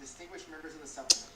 distinguished members in the subcommittee.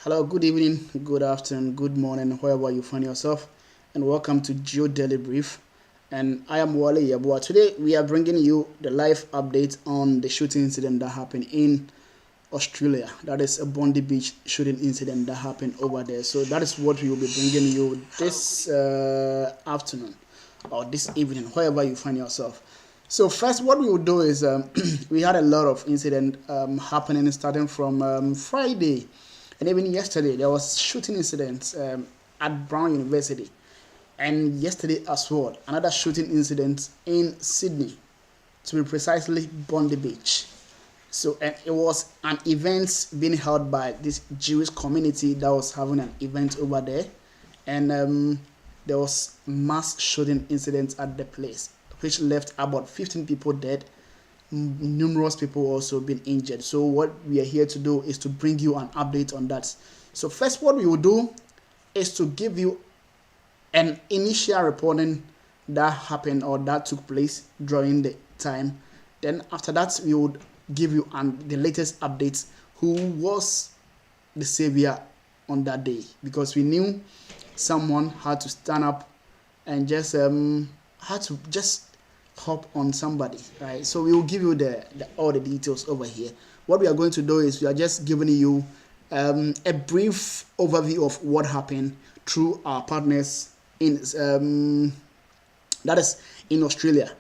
Hello, good evening, good afternoon, good morning, wherever you find yourself, and welcome to Geo Daily Brief. And I am Wale Yabua. Today we are bringing you the live update on the shooting incident that happened in Australia. That is a Bondi Beach shooting incident that happened over there. So that is what we will be bringing you this afternoon or this evening, wherever you find yourself. So first, what we will do is we had a lot of incident happening starting from Friday. And even yesterday, there was shooting incidents at Brown University. And yesterday as well, another shooting incident in Sydney, to be precisely Bondi Beach. So it was an event being held by this Jewish community that was having an event over there. And there was mass shooting incidents at the place, which left about 15 people dead. Numerous people also been injured. So what we are here to do is to bring you an update on that. So first, what we will do is to give you an initial reporting that happened or that took place during the time. Then after that, we would give you the latest updates who was the savior on that day, because we knew someone had to stand up and just had to just hop on somebody, right? So we will give you all the details over here. What we are going to do is we are just giving you a brief overview of what happened through our partners in that is in Australia,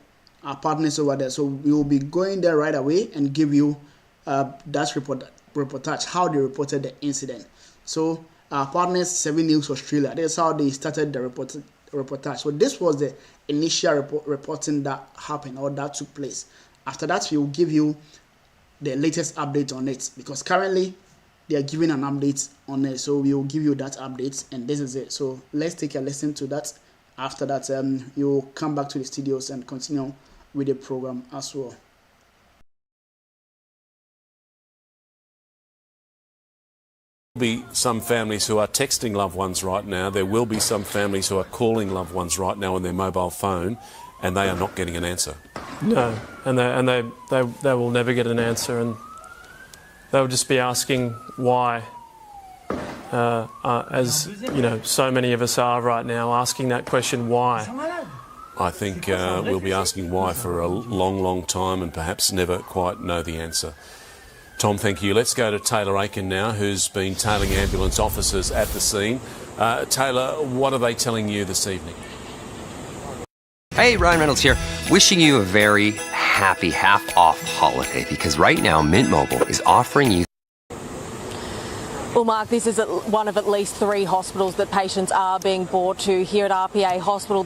our partners over there. So we will be going there right away and give you that reportage, how they reported the incident. So our partners, 7 News Australia, that's how they started the reportage. So this was the initial reporting that happened or that took place. After that, we will give you the latest update on it, because currently they are giving an update on it. So we will give you that update, and this is it. So let's take a listen to that. After that, you'll come back to the studios and continue with the program as well. Be some families who are texting loved ones right now. There will be some families who are calling loved ones right now on their mobile phone, and they are not getting an answer. No, and they will never get an answer, and they'll just be asking why. As you know, so many of us are right now asking that question, why. I think we'll be asking why for a long, long time, and perhaps never quite know the answer. Tom, thank you. Let's go to Taylor Aiken now, who's been tailing ambulance officers at the scene. Taylor, what are they telling you this evening? Hey, Ryan Reynolds here, wishing you a very happy half-off holiday, because right now Mint Mobile is offering you... Well, Mark, this is one of at least 3 hospitals that patients are being brought to here at RPA Hospital.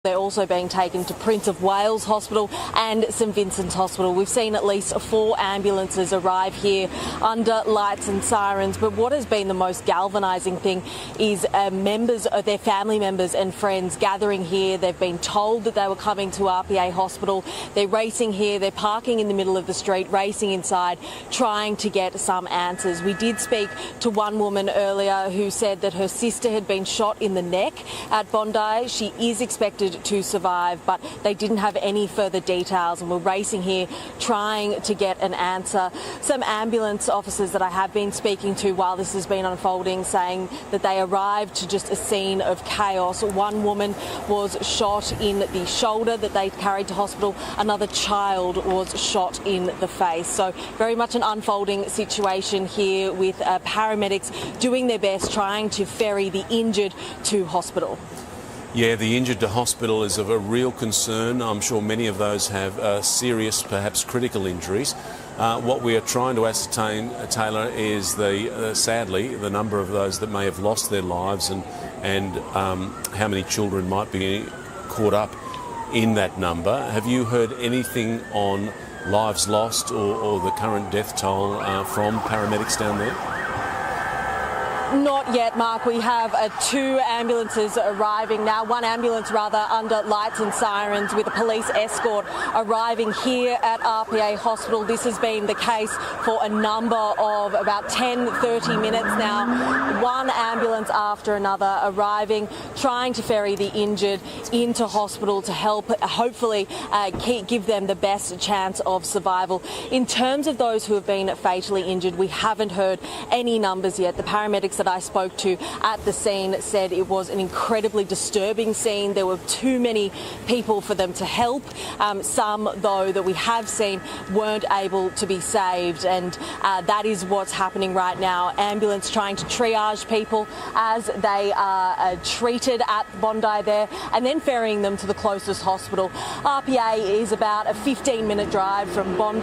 They're also also being taken to Prince of Wales Hospital and St Vincent's Hospital. We've seen at least 4 ambulances arrive here under lights and sirens, but what has been the most galvanising thing is members of their family members and friends gathering here. They've been told that they were coming to RPA Hospital. They're racing here, they're parking in the middle of the street, racing inside, trying to get some answers. We did speak to one woman earlier who said that her sister had been shot in the neck at Bondi. She is expected to survive, but they didn't have any further details, and we're racing here trying to get an answer. Some ambulance officers that I have been speaking to while this has been unfolding saying that they arrived to just a scene of chaos. One woman was shot in the shoulder that they carried to hospital. Another child was shot in the face. So very much an unfolding situation here with paramedics doing their best trying to ferry the injured to hospital. Yeah, the injured to hospital is of a real concern. I'm sure many of those have serious, perhaps critical injuries. What we are trying to ascertain, Taylor, is sadly the number of those that may have lost their lives and how many children might be caught up in that number. Have you heard anything on lives lost or the current death toll from paramedics down there? Not yet, Mark. We have 2 ambulances arriving now. One ambulance, rather, under lights and sirens with a police escort arriving here at RPA Hospital. This has been the case for a number of about 10-30 minutes now. One ambulance after another arriving, trying to ferry the injured into hospital to help hopefully give them the best chance of survival. In terms of those who have been fatally injured, we haven't heard any numbers yet. The paramedics that I spoke to at the scene said it was an incredibly disturbing scene. There were too many people for them to help. Some, though, that we have seen weren't able to be saved, and that is what's happening right now. Ambulance trying to triage people as they are treated at Bondi there and then ferrying them to the closest hospital. RPA is about a 15-minute drive from Bondi,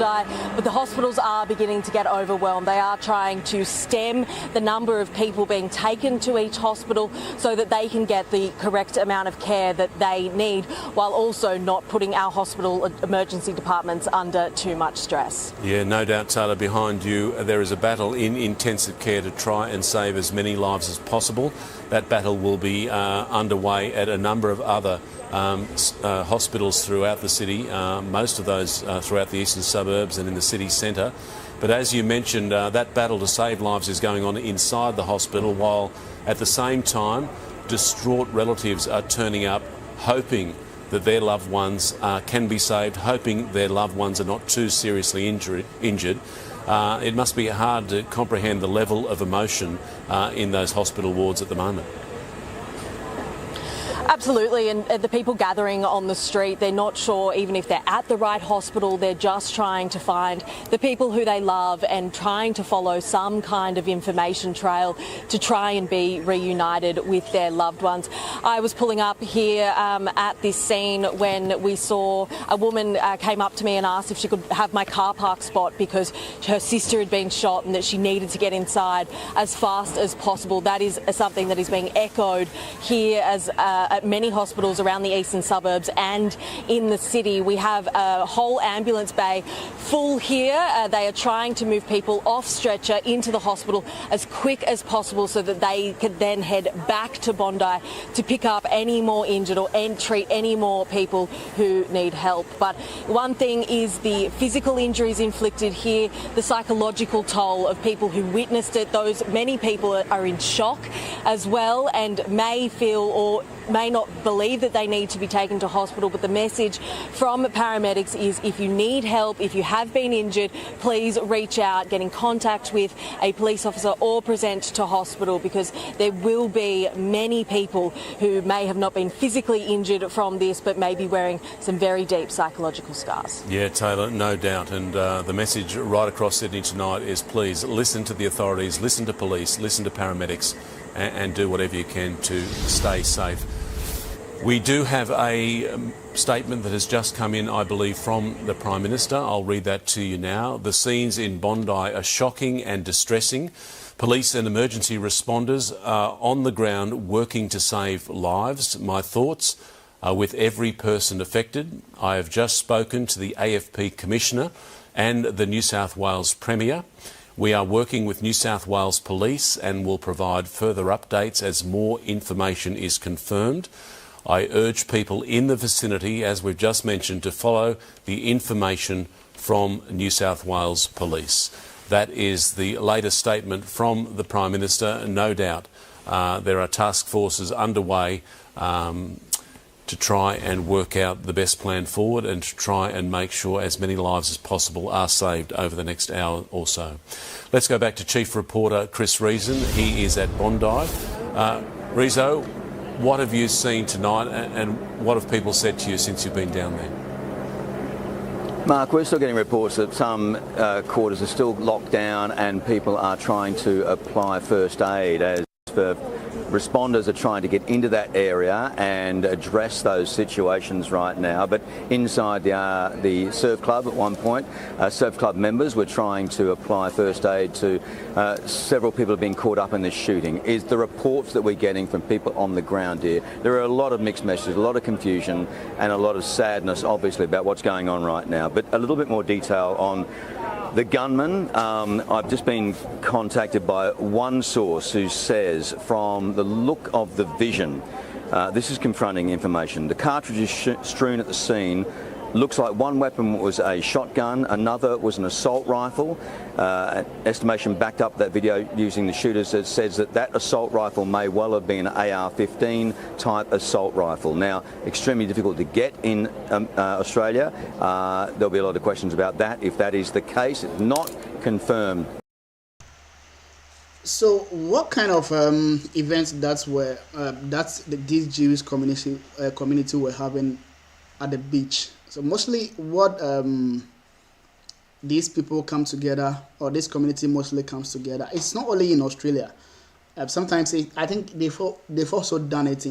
but the hospitals are beginning to get overwhelmed. They are trying to stem the number of people being taken to each hospital so that they can get the correct amount of care that they need, while also not putting our hospital emergency departments under too much stress. Yeah, no doubt, Taylor, behind you there is a battle in intensive care to try and save as many lives as possible. That battle will be underway at a number of other hospitals throughout the city, most of those throughout the eastern suburbs and in the city centre. But as you mentioned, that battle to save lives is going on inside the hospital, while at the same time distraught relatives are turning up hoping that their loved ones can be saved, hoping their loved ones are not too seriously injured. It must be hard to comprehend the level of emotion in those hospital wards at the moment. Absolutely, and the people gathering on the street, they're not sure even if they're at the right hospital. They're just trying to find the people who they love and trying to follow some kind of information trail to try and be reunited with their loved ones. I was pulling up here at this scene when we saw a woman came up to me and asked if she could have my car park spot because her sister had been shot and that she needed to get inside as fast as possible. That is something that is being echoed here as at many hospitals around the eastern suburbs and in the city. We have a whole ambulance bay full here. They are trying to move people off stretcher into the hospital as quick as possible so that they could then head back to Bondi to pick up any more injured or treat any more people who need help. But one thing is the physical injuries inflicted here, the psychological toll of people who witnessed it. Many people are in shock as well and may feel or may not believe that they need to be taken to hospital, but the message from paramedics is if you need help, if you have been injured, please reach out, get in contact with a police officer or present to hospital, because there will be many people who may have not been physically injured from this but may be wearing some very deep psychological scars. Yeah, Taylor, no doubt, and the message right across Sydney tonight is please listen to the authorities, listen to police, listen to paramedics and do whatever you can to stay safe. We do have a statement that has just come in, I believe, from the Prime Minister. I'll read that to you now. The scenes in Bondi are shocking and distressing. Police and emergency responders are on the ground working to save lives. My thoughts with every person affected. I have just spoken to the AFP Commissioner and the New South Wales Premier. We are working with New South Wales Police and will provide further updates as more information is confirmed. I urge people in the vicinity, as we've just mentioned, to follow the information from New South Wales Police. That is the latest statement from the Prime Minister. No doubt there are task forces underway to try and work out the best plan forward and to try and make sure as many lives as possible are saved over the next hour or so. Let's go back to Chief Reporter Chris Reason. He is at Bondi. Rezo, what have you seen tonight and what have people said to you since you've been down there? Mark, we're still getting reports that some quarters are still locked down and people are trying to apply first aid as responders are trying to get into that area and address those situations right now. But inside the surf club at one point, surf club members were trying to apply first aid to several people who have been caught up in this shooting. Is the reports that we're getting from people on the ground here. There are a lot of mixed messages, a lot of confusion and a lot of sadness, obviously, about what's going on right now. But a little bit more detail on the gunman. I've just been contacted by one source who says, from the look of the vision, this is confronting information. The cartridges strewn at the scene looks like one weapon was a shotgun, another was an assault rifle. An estimation backed up that video using the shooters that says that assault rifle may well have been an AR-15 type assault rifle. Now, extremely difficult to get in Australia. There'll be a lot of questions about that. If that is the case, it's not confirmed. So, what kind of events these Jewish community were having at the beach? So mostly what these people come together, or this community mostly comes together. It's not only in Australia. Sometimes I think they've also done it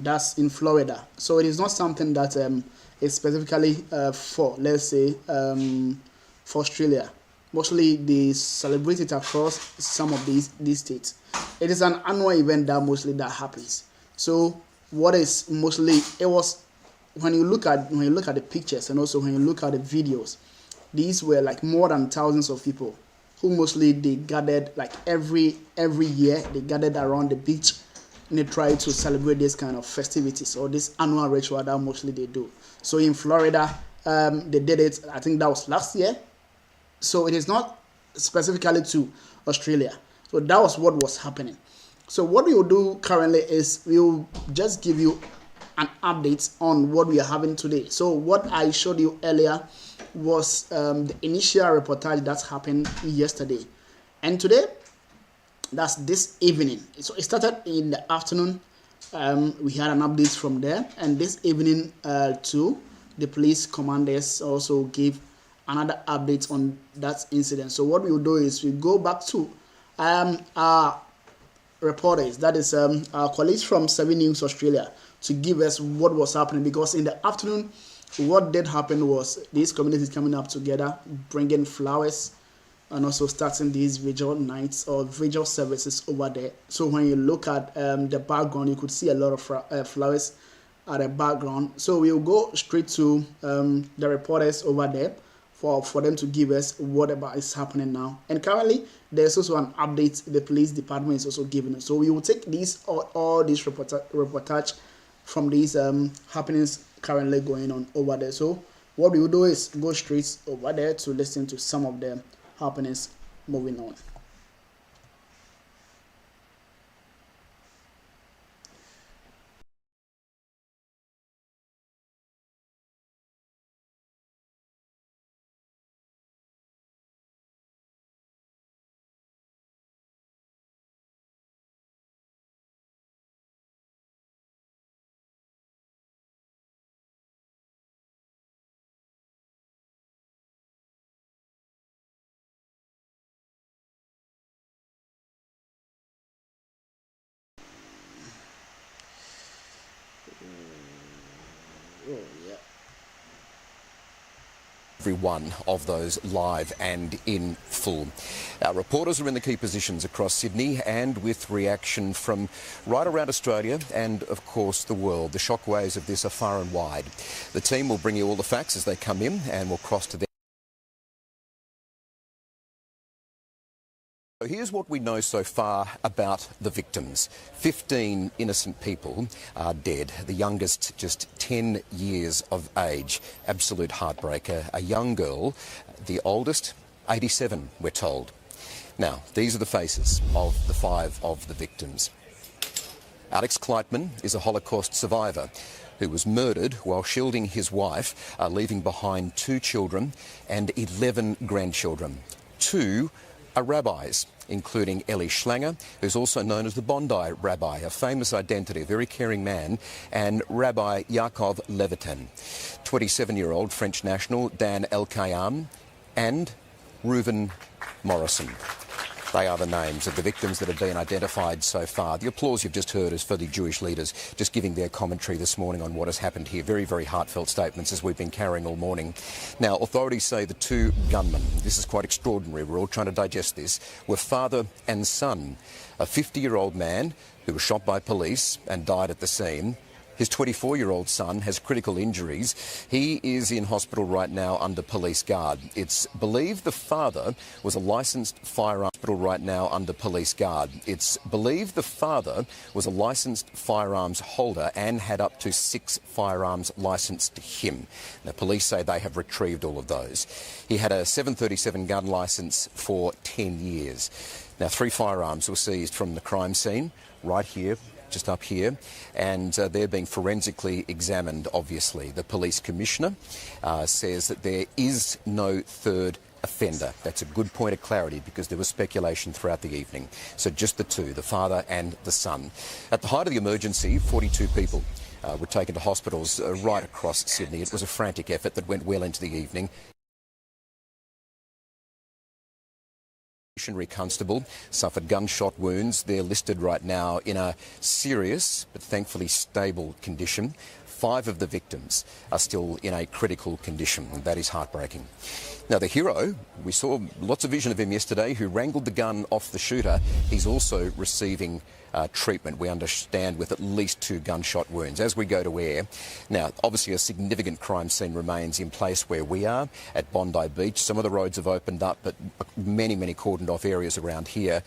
that's in Florida. So it is not something that is specifically for, let's say, for Australia. Mostly they celebrate it across some of these states. It is an annual event that happens. So what is mostly, it was, when you look at the pictures and also when you look at the videos, these were like more than thousands of people who mostly they gathered like every year. They gathered around the beach and they try to celebrate this kind of festivities or this annual ritual that mostly they do. So in Florida, they did it, I think that was last year. So it is not specifically to Australia. So that was what was happening. So what we will do currently is we will just give you an update on what we are having today. So what I showed you earlier was the initial reportage that happened yesterday. And today, that's this evening. So it started in the afternoon. We had an update from there. And this evening too, the police commanders also gave another update on that incident. So what we will do is we go back to our reporters, that is our colleagues from 7 News Australia, to give us what was happening, because in the afternoon what did happen was these communities coming up together, bringing flowers and also starting these vigil nights or vigil services over there. So when you look at the background, you could see a lot of flowers at the background. So we'll go straight to the reporters over there for them to give us whatever is happening now. And currently there's also an update the police department is also giving us. So we will take these all these reportage from these happenings currently going on over there. So what we will do is go straight over there to listen to some of the happenings moving on. every one of those live and in full. Our reporters are in the key positions across Sydney and with reaction from right around Australia and, of course, the world. The shockwaves of this are far and wide. The team will bring you all the facts as they come in and we'll cross to them. So here's what we know so far about the victims. 15 innocent people are dead, the youngest just 10 years of age. Absolute heartbreaker. A young girl, the oldest, 87, we're told. Now, these are the faces of the 5 of the victims. Alex Kleitman is a Holocaust survivor who was murdered while shielding his wife, leaving behind 2 children and 11 grandchildren. 2 are rabbis, including Eli Schlanger, who's also known as the Bondi Rabbi, a famous identity, a very caring man, and Rabbi Yaakov Levitin, 27-year-old French national Dan El-Kayam, and Reuven Morrison. They are the names of the victims that have been identified so far. The applause you've just heard is for the Jewish leaders just giving their commentary this morning on what has happened here. Very, very heartfelt statements as we've been carrying all morning. Now, authorities say the 2 gunmen, this is quite extraordinary, we're all trying to digest this, were father and son. A 50-year-old man who was shot by police and died at the scene. His 24-year-old son has critical injuries. He is in hospital right now under police guard. It's believed the father was a licensed firearms holder and had up to 6 firearms licensed to him. Now, police say they have retrieved all of those. He had a 737 gun licence for 10 years. Now, 3 firearms were seized from the crime scene right here, just up here, and they're being forensically examined, obviously. The police commissioner says that there is no third offender. That's a good point of clarity because there was speculation throughout the evening. So just the 2, the father and the son. At the height of the emergency, 42 people were taken to hospitals right across Sydney. It was a frantic effort that went well into the evening. Constable suffered gunshot wounds. They're listed right now in a serious but thankfully stable condition. 5 of the victims are still in a critical condition, and that is heartbreaking. Now, the hero, we saw lots of vision of him yesterday, who wrangled the gun off the shooter. He's also receiving treatment, we understand, with at least 2 gunshot wounds as we go to air. Now, obviously a significant crime scene remains in place where we are at Bondi Beach. Some of the roads have opened up, but many cordoned off areas around here.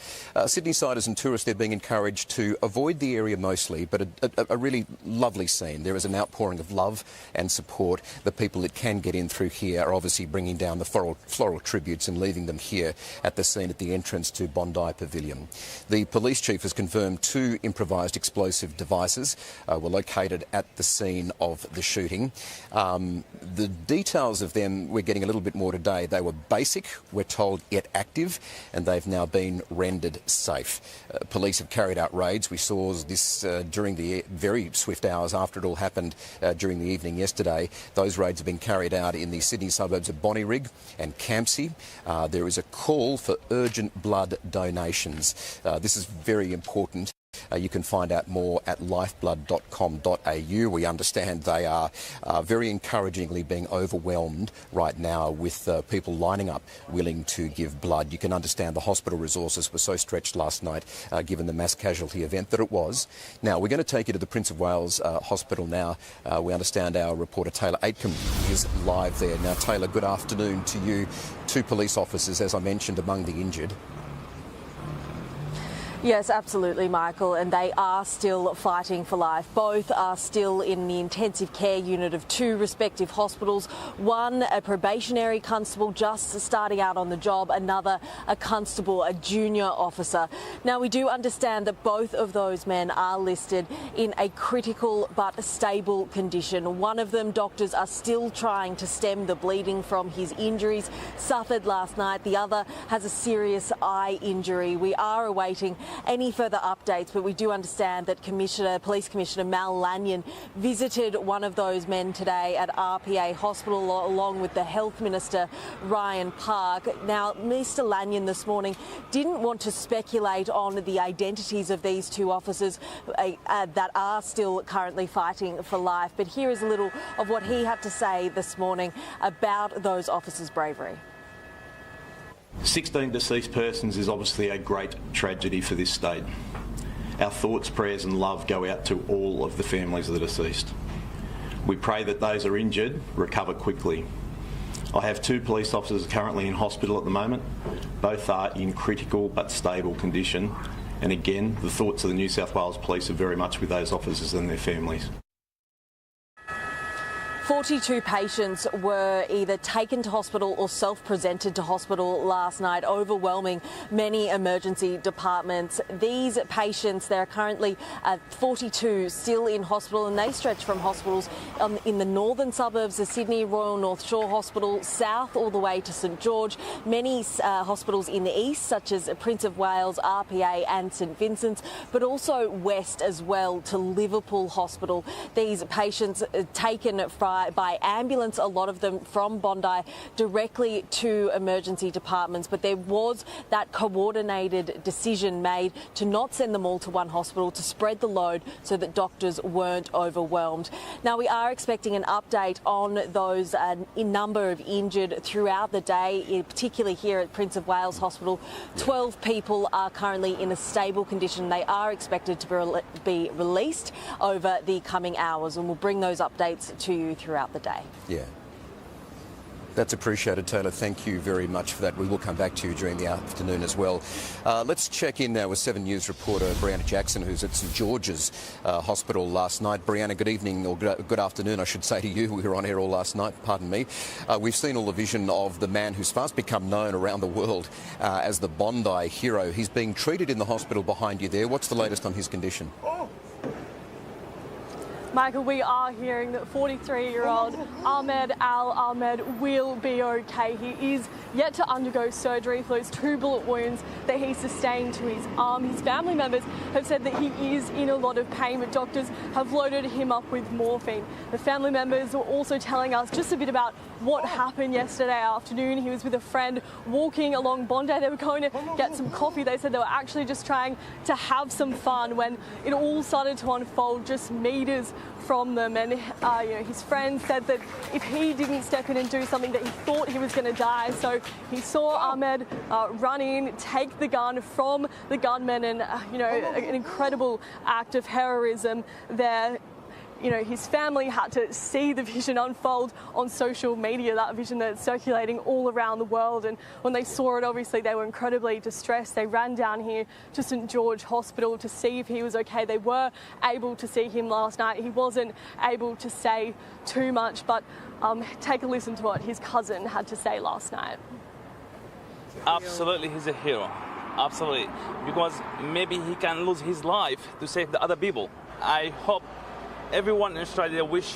Sydney-siders and tourists, they're being encouraged to avoid the area mostly, but a really lovely scene. There is an outpouring of love and support. The people that can get in through here are obviously bringing down the floral tributes and leaving them here at the scene at the entrance to Bondi Pavilion. The police chief has confirmed 2 improvised explosive devices were located at the scene of the shooting. The details of them, we're getting a little bit more today. They were basic, we're told, yet active, and they've now been rendered safe. Police have carried out raids. We saw this during the very swift hours after it all happened during the evening yesterday. Those raids have been carried out in the Sydney suburbs of Bonnyrigg and Campsie. There is a call for urgent blood donations. This is very important. You can find out more at lifeblood.com.au. We understand they are very encouragingly being overwhelmed right now with people lining up willing to give blood. You can understand the hospital resources were so stretched last night given the mass casualty event that it was. Now, we're going to take you to the Prince of Wales Hospital now. We understand our reporter Taylor Aitken is live there. Now, Taylor, good afternoon to you. 2 police officers, as I mentioned, among the injured. Yes, absolutely, Michael, and they are still fighting for life. Both are still in the intensive care unit of 2 respective hospitals. One, a probationary constable just starting out on the job, another, a constable, a junior officer. Now, we do understand that both of those men are listed in a critical but stable condition. One of them, doctors are still trying to stem the bleeding from his injuries suffered last night. The other has a serious eye injury. We are awaiting any further updates, but we do understand that Police Commissioner Mal Lanyon visited one of those men today at RPA Hospital along with the Health Minister Ryan Park. Now, Mr Lanyon this morning didn't want to speculate on the identities of these two officers that are still currently fighting for life, but here is a little of what he had to say this morning about those officers' bravery. 16 deceased persons is obviously a great tragedy for this state. Our thoughts, prayers and love go out to all of the families of the deceased. We pray that those who are injured recover quickly. I have 2 police officers currently in hospital at the moment. Both are in critical but stable condition. And again, the thoughts of the New South Wales Police are very much with those officers and their families. 42 patients were either taken to hospital or self-presented to hospital last night, overwhelming many emergency departments. These patients, there are currently 42 still in hospital, and they stretch from hospitals in the northern suburbs of Sydney, Royal North Shore Hospital, south all the way to St George, many hospitals in the east, such as Prince of Wales, RPA and St Vincent's, but also west as well to Liverpool Hospital. These patients taken by ambulance, a lot of them from Bondi, directly to emergency departments. But there was that coordinated decision made to not send them all to one hospital, to spread the load so that doctors weren't overwhelmed. Now, we are expecting an update on those number of injured throughout the day, particularly here at Prince of Wales Hospital. 12 people are currently in a stable condition. They are expected to be released over the coming hours, and we'll bring those updates to you throughout the day. Yeah. That's appreciated, Taylor. Thank you very much for that. We will come back to you during the afternoon as well. Let's check in now with 7 News reporter Brianna Jackson, who's at St George's Hospital last night. Brianna, good evening, or good afternoon, I should say to you. We were on air all last night, pardon me. We've seen all the vision of the man who's fast become known around the world as the Bondi hero. He's being treated in the hospital behind you there. What's the latest on his condition? Michael, we are hearing that 43-year-old Ahmed Al-Ahmed will be okay. He is yet to undergo surgery for those 2 bullet wounds that he sustained to his arm. His family members have said that he is in a lot of pain, but doctors have loaded him up with morphine. The family members were also telling us just a bit about what happened yesterday afternoon. He was with a friend walking along Bondi. They were going to get some coffee. They said they were actually just trying to have some fun when it all started to unfold just metres from them. And his friend said that if he didn't step in and do something, that he thought he was going to die. So he saw Ahmed run in, take the gun from the gunman, and an incredible act of heroism there. His family had to see the vision unfold on social media, that vision that's circulating all around the world. And when they saw it, obviously, they were incredibly distressed. They ran down here to St George Hospital to see if he was okay. They were able to see him last night. He wasn't able to say too much, but take a listen to what his cousin had to say last night. Absolutely, he's a hero. Absolutely. Because maybe he can lose his life to save the other people. I hope everyone in Australia wish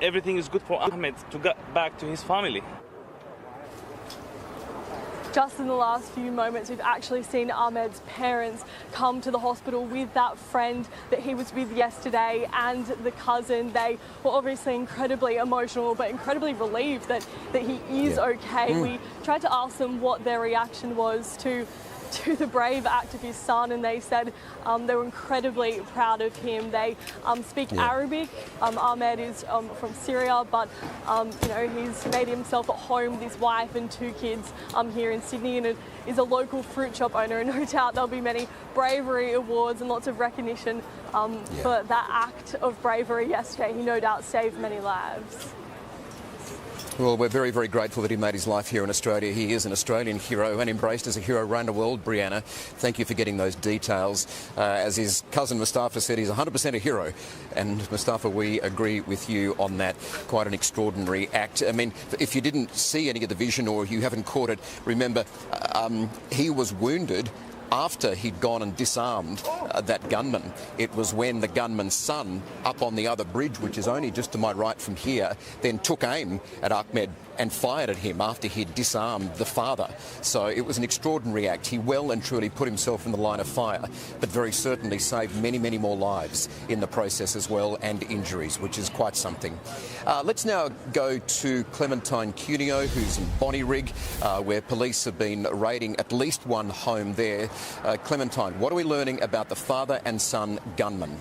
everything is good for Ahmed to get back to his family. Just in the last few moments, we've actually seen Ahmed's parents come to the hospital with that friend that he was with yesterday and the cousin. They were obviously incredibly emotional, but incredibly relieved that he is okay. We tried to ask them what their reaction was to the brave act of his son, and they said they were incredibly proud of him. They speak Arabic. Ahmed is from Syria, but he's made himself at home with his wife and 2 kids here in Sydney, and is a local fruit shop owner. And no doubt there'll be many bravery awards and lots of recognition for that act of bravery yesterday. He no doubt saved many lives. Well, we're very, very grateful that he made his life here in Australia. He is an Australian hero and embraced as a hero around the world. Brianna, thank you for getting those details. As his cousin Mustafa said, he's 100% a hero. And Mustafa, we agree with you on that. Quite an extraordinary act. I mean, if you didn't see any of the vision or you haven't caught it, remember, he was wounded after he'd gone and disarmed that gunman. It was when the gunman's son, up on the other bridge, which is only just to my right from here, then took aim at Ahmed and fired at him after he'd disarmed the father. So it was an extraordinary act. He well and truly put himself in the line of fire, but very certainly saved many, many more lives in the process as well, and injuries, which is quite something. Let's now go to Clementine Cuneo, who's in Bonnyrigg, where police have been raiding at least one home there. Clementine, what are we learning about the father and son gunman?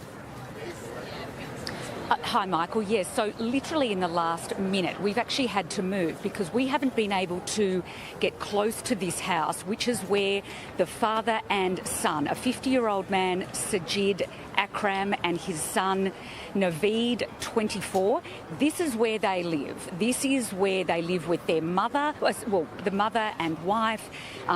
Hi, Michael. Yes, so literally in the last minute, we've actually had to move because we haven't been able to get close to this house, which is where the father and son, a 50-year-old man, Sajid Akram, and his son, Naveed, 24, this is where they live. This is where they live with their mother, well, the mother and wife.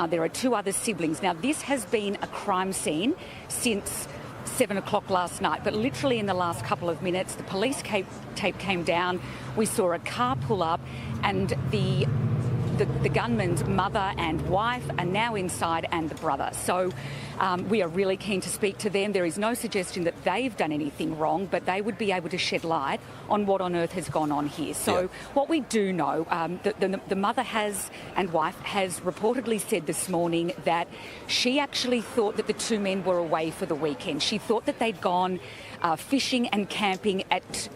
There are two other siblings. Now, this has been a crime scene since 7 o'clock last night, but literally in the last couple of minutes, the police tape came down. We saw a car pull up, and the gunman's mother and wife are now inside, and the brother. So we are really keen to speak to them. There is no suggestion that they've done anything wrong, but they would be able to shed light on what on earth has gone on here. So what we do know, the mother and wife has reportedly said this morning that she actually thought that the two men were away for the weekend. She thought that they'd gone fishing and camping at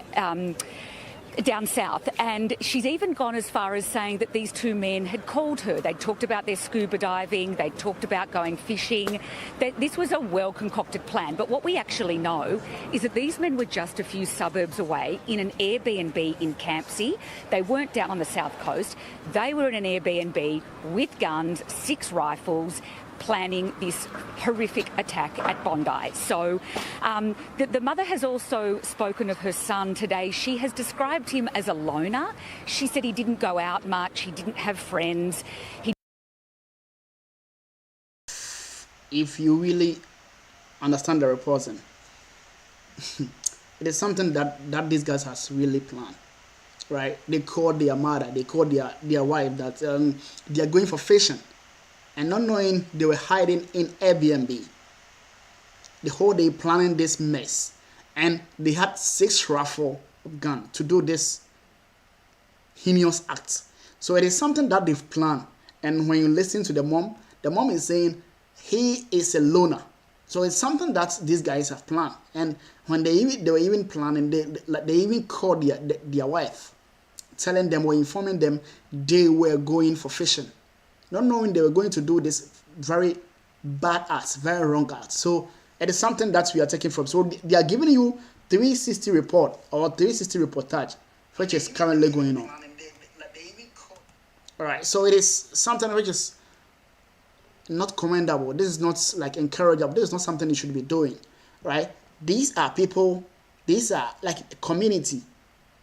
down south, and she's even gone as far as saying that these two men had called her. They'd talked about their scuba diving, they'd talked about going fishing. This was a well-concocted plan, but what we actually know is that these men were just a few suburbs away in an Airbnb in Campsie. They weren't down on the south coast. They were in an Airbnb with guns, 6 rifles, planning this horrific attack at Bondi. So the mother has also spoken of her son today. She has described him as a loner. She said he didn't go out much, he didn't have friends. If you really understand the reporting, it is something that these guys has really planned, right? They called their mother, they called their wife that they are going for fishing. And not knowing they were hiding in Airbnb. The whole day planning this mess. And they had 6 rifle guns to do this heinous act. So it is something that they've planned. And when you listen to the mom is saying he is a loner. So it's something that these guys have planned. And when they were even planning, they even called their wife, telling them or informing them they were going for fishing. Not knowing they were going to do this very bad act, very wrong act. So it is something that we are taking from. So they are giving you 360 report or 360 reportage, which is currently going on. All right, so it is something which is not commendable. This is not like encourageable. This is not something you should be doing, right? These are people, these are like a community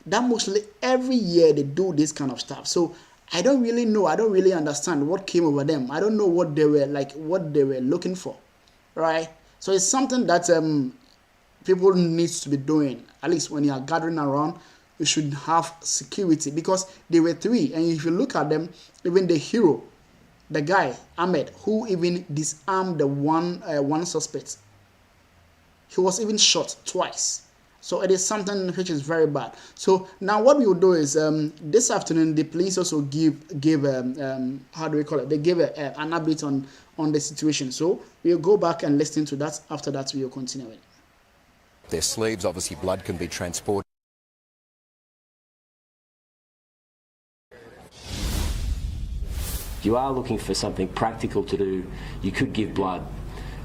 that mostly every year they do this kind of stuff. So I don't really know. I don't really understand what came over them. I don't know what they were like, what they were looking for, right? So it's something that people need to be doing. At least when you are gathering around, you should have security because they were 3. And if you look at them, even the hero, the guy Ahmed, who even disarmed the one suspect, he was even shot twice. So it is something which is very bad. So now what we will do is this afternoon the police also give how do we call it? They give an update on the situation. So we'll go back and listen to that. After that we will continue it. Their sleeves, obviously blood can be transported. If you are looking for something practical to do, you could give blood.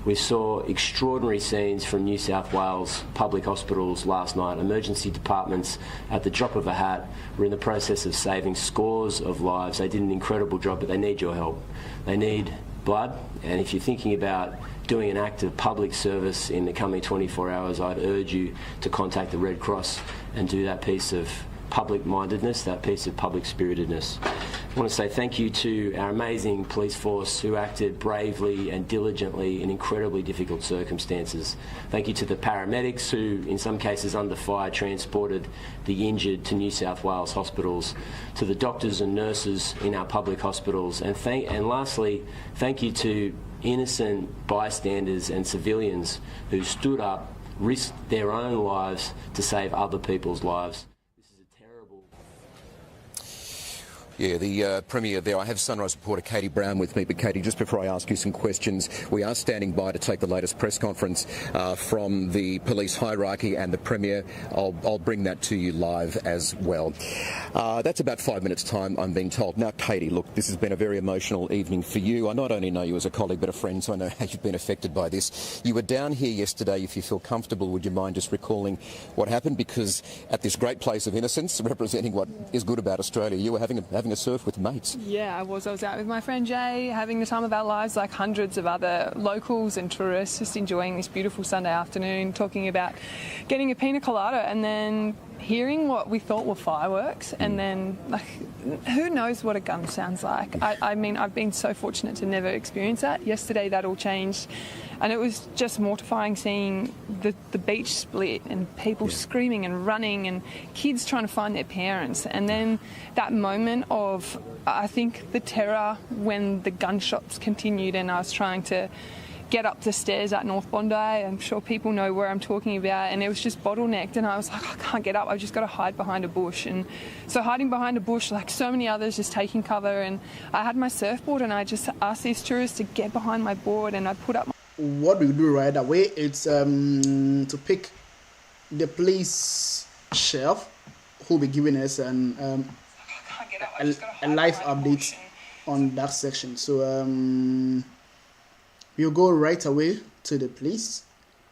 We saw extraordinary scenes from New South Wales public hospitals last night. Emergency departments, at the drop of a hat, were in the process of saving scores of lives. They did an incredible job, but they need your help. They need blood, and if you're thinking about doing an act of public service in the coming 24 hours, I'd urge you to contact the Red Cross and do that piece of public-mindedness, that piece of public-spiritedness. I want to say thank you to our amazing police force who acted bravely and diligently in incredibly difficult circumstances. Thank you to the paramedics who, in some cases under fire, transported the injured to New South Wales hospitals, to the doctors and nurses in our public hospitals, and lastly, thank you to innocent bystanders and civilians who stood up, risked their own lives to save other people's lives. Yeah, the Premier there. I have Sunrise reporter Katie Brown with me. But Katie, just before I ask you some questions, we are standing by to take the latest press conference from the police hierarchy and the Premier. I'll bring that to you live as well. That's about 5 minutes' time, I'm being told. Now, Katie, look, this has been a very emotional evening for you. I not only know you as a colleague but a friend, so I know how you've been affected by this. You were down here yesterday. If you feel comfortable, would you mind just recalling what happened? Because at this great place of innocence, representing what is good about Australia, you were having a surf with mates. Yeah, I was out with my friend Jay, having the time of our lives, like hundreds of other locals and tourists, just enjoying this beautiful Sunday afternoon, talking about getting a pina colada and then hearing what we thought were fireworks, and then, like, who knows what a gun sounds like. I mean, I've been so fortunate to never experience that. Yesterday that all changed, and it was just mortifying seeing the beach split and people screaming and running and kids trying to find their parents. And then that moment of, I think, the terror when the gunshots continued and I was trying to get up the stairs at North Bondi. I'm sure people know where I'm talking about, and it was just bottlenecked, and I was like, I can't get up, I've just got to hide behind a bush. And so hiding behind a bush, like so many others, just taking cover, and I had my surfboard and I just asked these tourists to get behind my board, and I put up what we do right away, it's to pick the police chef who will be giving us a live update on that section. So we'll go right away to the police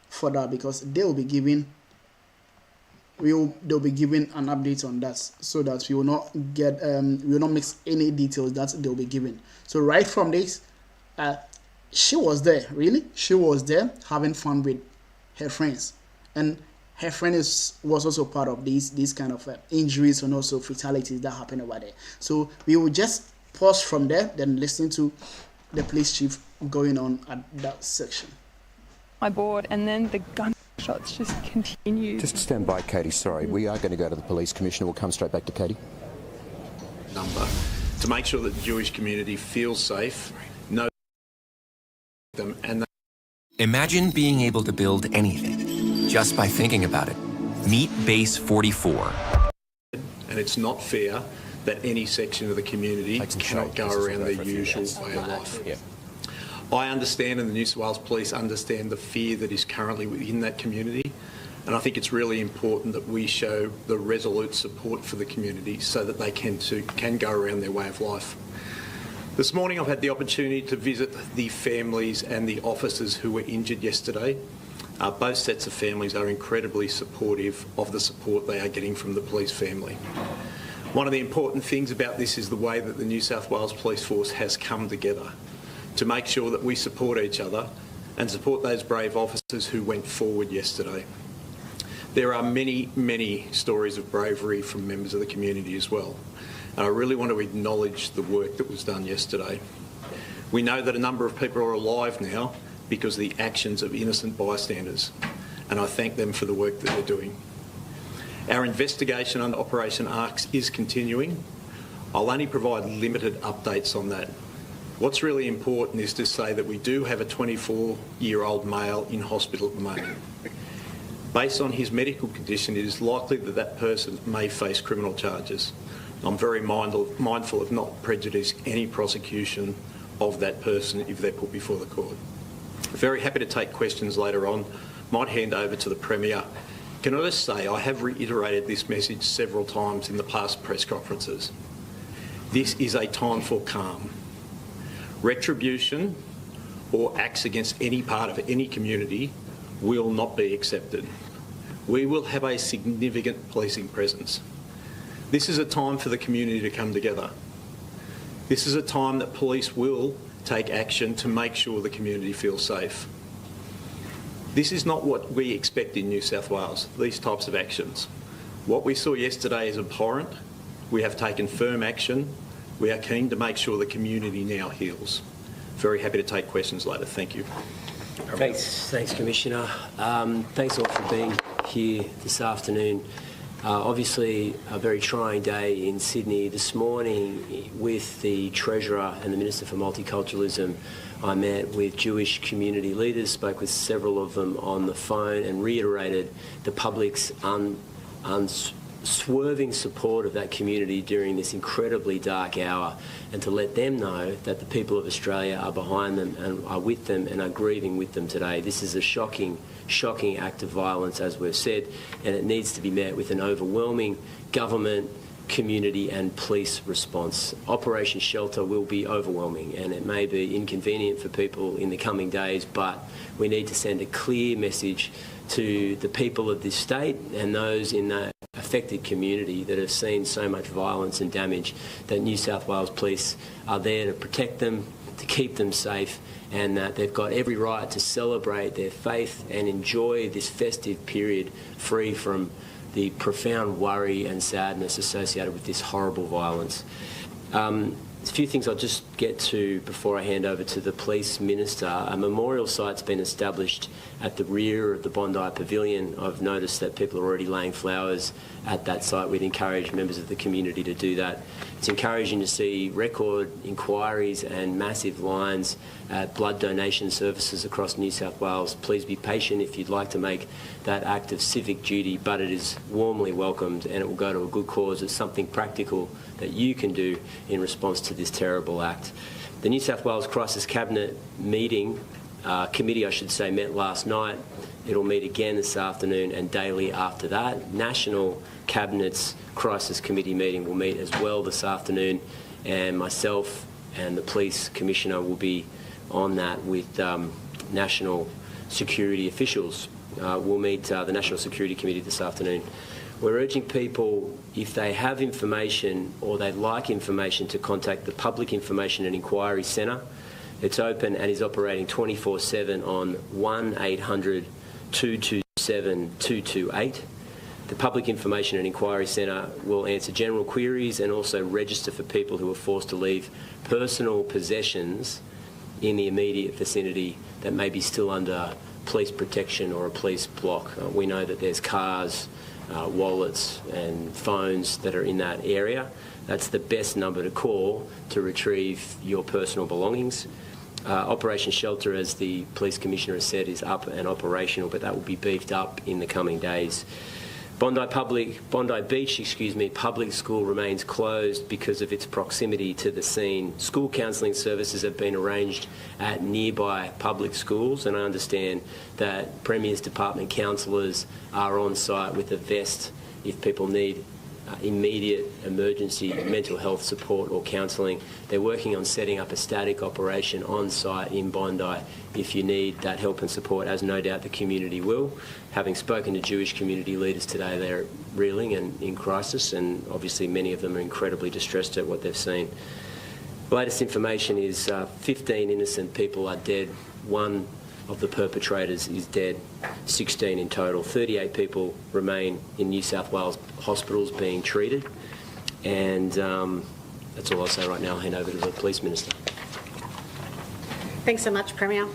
for that, because they'll be giving an update on that, so that we will not get we will not mix any details that they'll be giving. So right from this, she was there, she was there having fun with her friends, and her friend was also part of these kind of injuries and also fatalities that happen over there. So we will just pause from there, then listen to the police chief going on at that section. My board, and then the gunshots just continued. Just stand by, Katie. Sorry, we are going to go to the police commissioner. We'll come straight back to Katie. Number to make sure that the Jewish community feels safe, know them, and Imagine being able to build anything just by thinking about it. Meet Base 44. And it's not fair that any section of the community cannot go around their usual way of life. Yeah. I understand, and the New South Wales Police understand, the fear that is currently within that community, and I think it's really important that we show the resolute support for the community so that they can go around their way of life. This morning I've had the opportunity to visit the families and the officers who were injured yesterday. Both sets of families are incredibly supportive of the support they are getting from the police family. One of the important things about this is the way that the New South Wales Police Force has come together to make sure that we support each other and support those brave officers who went forward yesterday. There are many, many stories of bravery from members of the community as well. And I really want to acknowledge the work that was done yesterday. We know that a number of people are alive now because of the actions of innocent bystanders, and I thank them for the work that they're doing. Our investigation under Operation ARCS is continuing. I'll only provide limited updates on that. What's really important is to say that we do have a 24-year-old male in hospital at the moment. Based on his medical condition, it is likely that that person may face criminal charges. I'm very mindful of not prejudicing any prosecution of that person if they're put before the court. Very happy to take questions later on. Might hand over to the Premier. Can I just say I have reiterated this message several times in the past press conferences. This is a time for calm. Retribution or acts against any part of any community will not be accepted. We will have a significant policing presence. This is a time for the community to come together. This is a time that police will take action to make sure the community feels safe. This is not what we expect in New South Wales, these types of actions. What we saw yesterday is abhorrent. We have taken firm action. We are keen to make sure the community now heals. Very happy to take questions later. Thank you. Thanks, Commissioner. Thanks all for being here this afternoon. Obviously, a very trying day in Sydney. This morning, with the Treasurer and the Minister for Multiculturalism, I met with Jewish community leaders, spoke with several of them on the phone and reiterated the public's unswerving support of that community during this incredibly dark hour, and to let them know that the people of Australia are behind them and are with them and are grieving with them today. This is a shocking act of violence, as we've said, and it needs to be met with an overwhelming government, community and police response. Operation Shelter will be overwhelming, and it may be inconvenient for people in the coming days, but we need to send a clear message to the people of this state and those in the affected community that have seen so much violence and damage, that New South Wales Police are there to protect them, to keep them safe, and that they've got every right to celebrate their faith and enjoy this festive period free from the profound worry and sadness associated with this horrible violence. A few things I'll just get to before I hand over to the Police Minister. A memorial site's been established at the rear of the Bondi Pavilion. I've noticed that people are already laying flowers at that site. We'd encourage members of the community to do that. It's encouraging to see record inquiries and massive lines at blood donation services across New South Wales. Please be patient if you'd like to make that act of civic duty, but it is warmly welcomed and it will go to a good cause. It's something practical that you can do in response to this terrible act. The New South Wales Crisis Cabinet committee, met last night. It'll meet again this afternoon and daily after that. National Cabinet's Crisis Committee meeting will meet as well this afternoon, and myself and the Police Commissioner will be on that with national security officials. We'll meet the National Security Committee this afternoon. We're urging people, if they have information or they'd like information, to contact the Public Information and Inquiry Centre. It's open and is operating 24/7 on 1800 227 228. The Public Information and Inquiry Centre will answer general queries and also register for people who are forced to leave personal possessions in the immediate vicinity that may be still under police protection or a police block. We know that there's cars, wallets and phones that are in that area. That's the best number to call to retrieve your personal belongings. Operation Shelter, as the Police Commissioner has said, is up and operational, but that will be beefed up in the coming days. Bondi Beach, public school remains closed because of its proximity to the scene. School counselling services have been arranged at nearby public schools, and I understand that Premier's Department counsellors are on site with a vest if people need immediate emergency mental health support or counselling. They're working on setting up a static operation on site in Bondi if you need that help and support, as no doubt the community will. Having spoken to Jewish community leaders today, they're reeling and in crisis, and obviously many of them are incredibly distressed at what they've seen. The latest information is 15 innocent people are dead. One of the perpetrators is dead, 16 in total. 38 people remain in New South Wales hospitals being treated, and that's all I'll say right now. I'll hand over to the Police Minister. Thanks so much, Premier.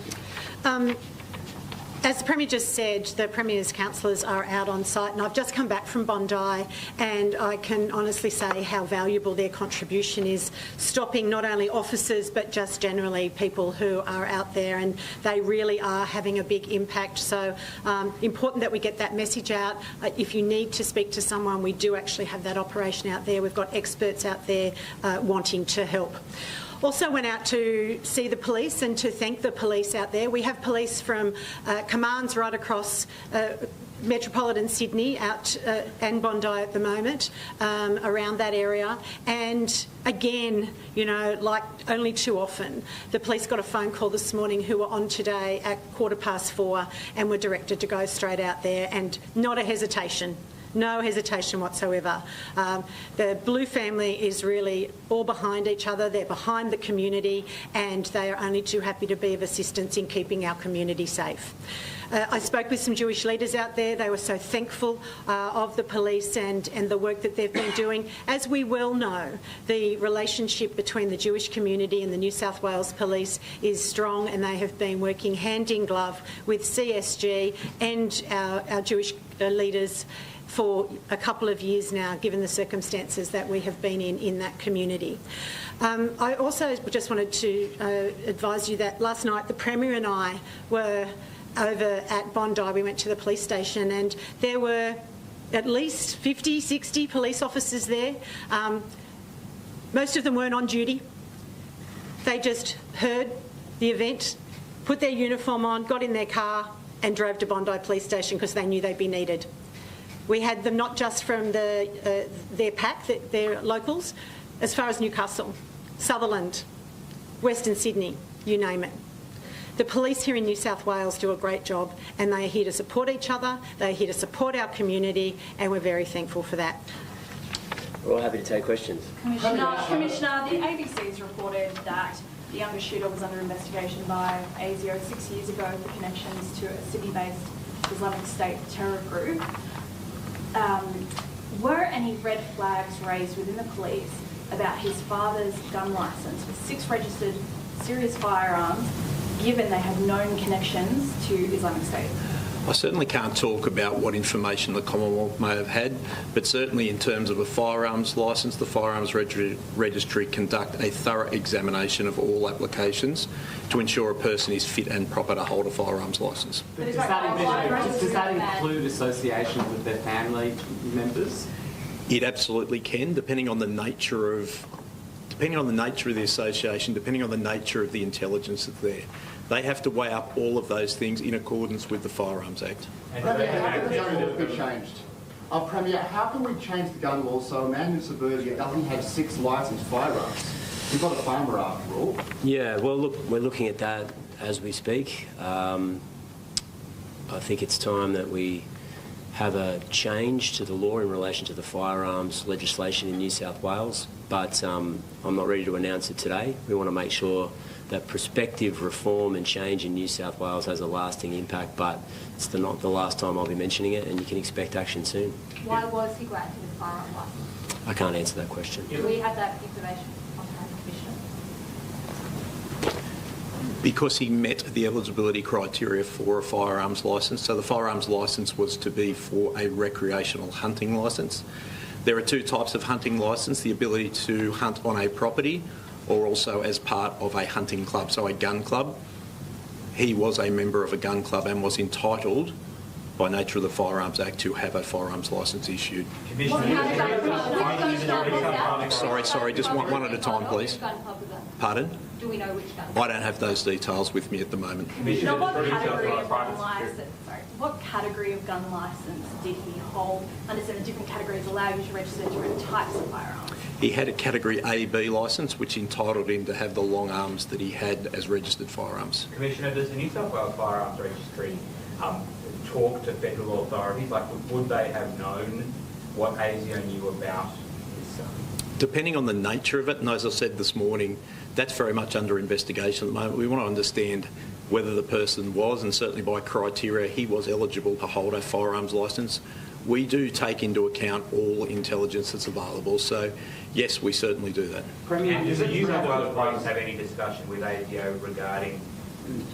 As the Premier just said, the Premier's counsellors are out on site, and I've just come back from Bondi, and I can honestly say how valuable their contribution is, stopping not only officers but just generally people who are out there, and they really are having a big impact. So important that we get that message out. If you need to speak to someone, we do actually have that operation out there. We've got experts out there wanting to help. Also went out to see the police and to thank the police out there. We have police from commands right across metropolitan Sydney out and Bondi at the moment, around that area. And again, you know, like only too often, the police got a phone call this morning who were on today at 4:15 and were directed to go straight out there, and not a hesitation. No hesitation whatsoever. The Blue family is really all behind each other. They're behind the community, and they are only too happy to be of assistance in keeping our community safe. I spoke with some Jewish leaders out there. They were so thankful of the police and the work that they've been doing. As we well know, the relationship between the Jewish community and the New South Wales Police is strong, and they have been working hand in glove with CSG and our Jewish leaders for a couple of years now, given the circumstances that we have been in that community. I also just wanted to advise you that last night the Premier and I were over at Bondi. We went to the police station and there were at least 50, 60 police officers there. Most of them weren't on duty. They just heard the event, put their uniform on, got in their car and drove to Bondi Police Station because they knew they'd be needed. We had them not just from their pack, their locals, as far as Newcastle, Sutherland, Western Sydney, you name it. The police here in New South Wales do a great job and they are here to support each other, they are here to support our community, and we're very thankful for that. We're all happy to take questions. Commissioner, the ABC's reported that the younger shooter was under investigation by ASIO 6 years ago for connections to a Sydney-based Islamic State terror group. Were any red flags raised within the police about his father's gun licence with 6 registered serious firearms, given they had known connections to Islamic State? I certainly can't talk about what information the Commonwealth may have had, but certainly in terms of a firearms licence, the Firearms Registry conduct a thorough examination of all applications to ensure a person is fit and proper to hold a firearms licence. Does that include associations with their family members? It absolutely can, depending on the nature of the association, depending on the nature of the intelligence that's there. They have to weigh up all of those things in accordance with the Firearms Act. Premier, how can the gun law be changed? Premier, how can we change the gun law so a man in suburbia doesn't have 6 licensed firearms? He's not a farmer after all. Yeah, well, look, we're looking at that as we speak. I think it's time that we have a change to the law in relation to the firearms legislation in New South Wales, but I'm not ready to announce it today. We want to make sure that prospective reform and change in New South Wales has a lasting impact, but it's not the last time I'll be mentioning it, and you can expect action soon. Why was he granted a firearm licence? I can't answer that question. Do we have that information on hand, Commissioner? Because he met the eligibility criteria for a firearms licence. So the firearms licence was to be for a recreational hunting licence. There are 2 types of hunting licence, the ability to hunt on a property or also as part of a hunting club, so a gun club. He was a member of a gun club and was entitled, by nature of the Firearms Act, to have a firearms licence issued. Sorry, just one at a time, please. Pardon? Do we know which gun? I don't have those details with me at the moment. Commissioner, what category of gun licence did he hold? I understand the different categories allow you to register different types of firearms. He had a Category A/B licence, which entitled him to have the long arms that he had as registered firearms. Commissioner, does the New South Wales Firearms Registry talk to federal authorities? Like, would they have known what ASIO knew about his son? Depending on the nature of it, and as I said this morning, that's very much under investigation at the moment. We want to understand whether the person was, and certainly by criteria, he was eligible to hold a firearms licence. We do take into account all intelligence that's available, so yes, we certainly do that. Premier, does the New South Wales Police have any discussion with ASIO regarding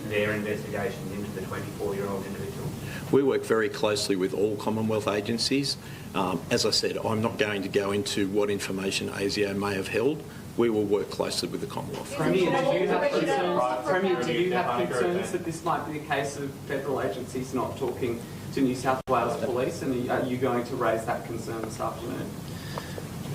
their investigations into the 24-year-old individual? We work very closely with all Commonwealth agencies. As I said, I'm not going to go into what information ASIO may have held. We will work closely with the Commonwealth. Premier, do you have concerns that this might be a case of federal agencies not talking to New South Wales Police, and are you going to raise that concern this afternoon?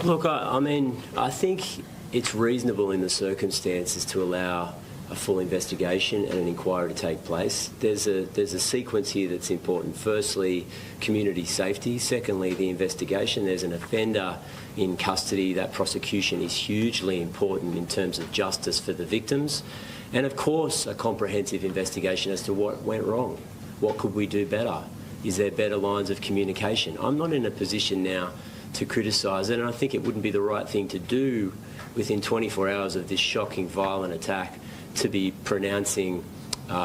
Look, I mean, I think it's reasonable in the circumstances to allow a full investigation and an inquiry to take place. There's a sequence here that's important. Firstly, community safety. Secondly, the investigation. There's an offender in custody. That prosecution is hugely important in terms of justice for the victims. And of course, a comprehensive investigation as to what went wrong. What could we do better? Is there better lines of communication? I'm not in a position now to criticise it, and I think it wouldn't be the right thing to do within 24 hours of this shocking, violent attack to be pronouncing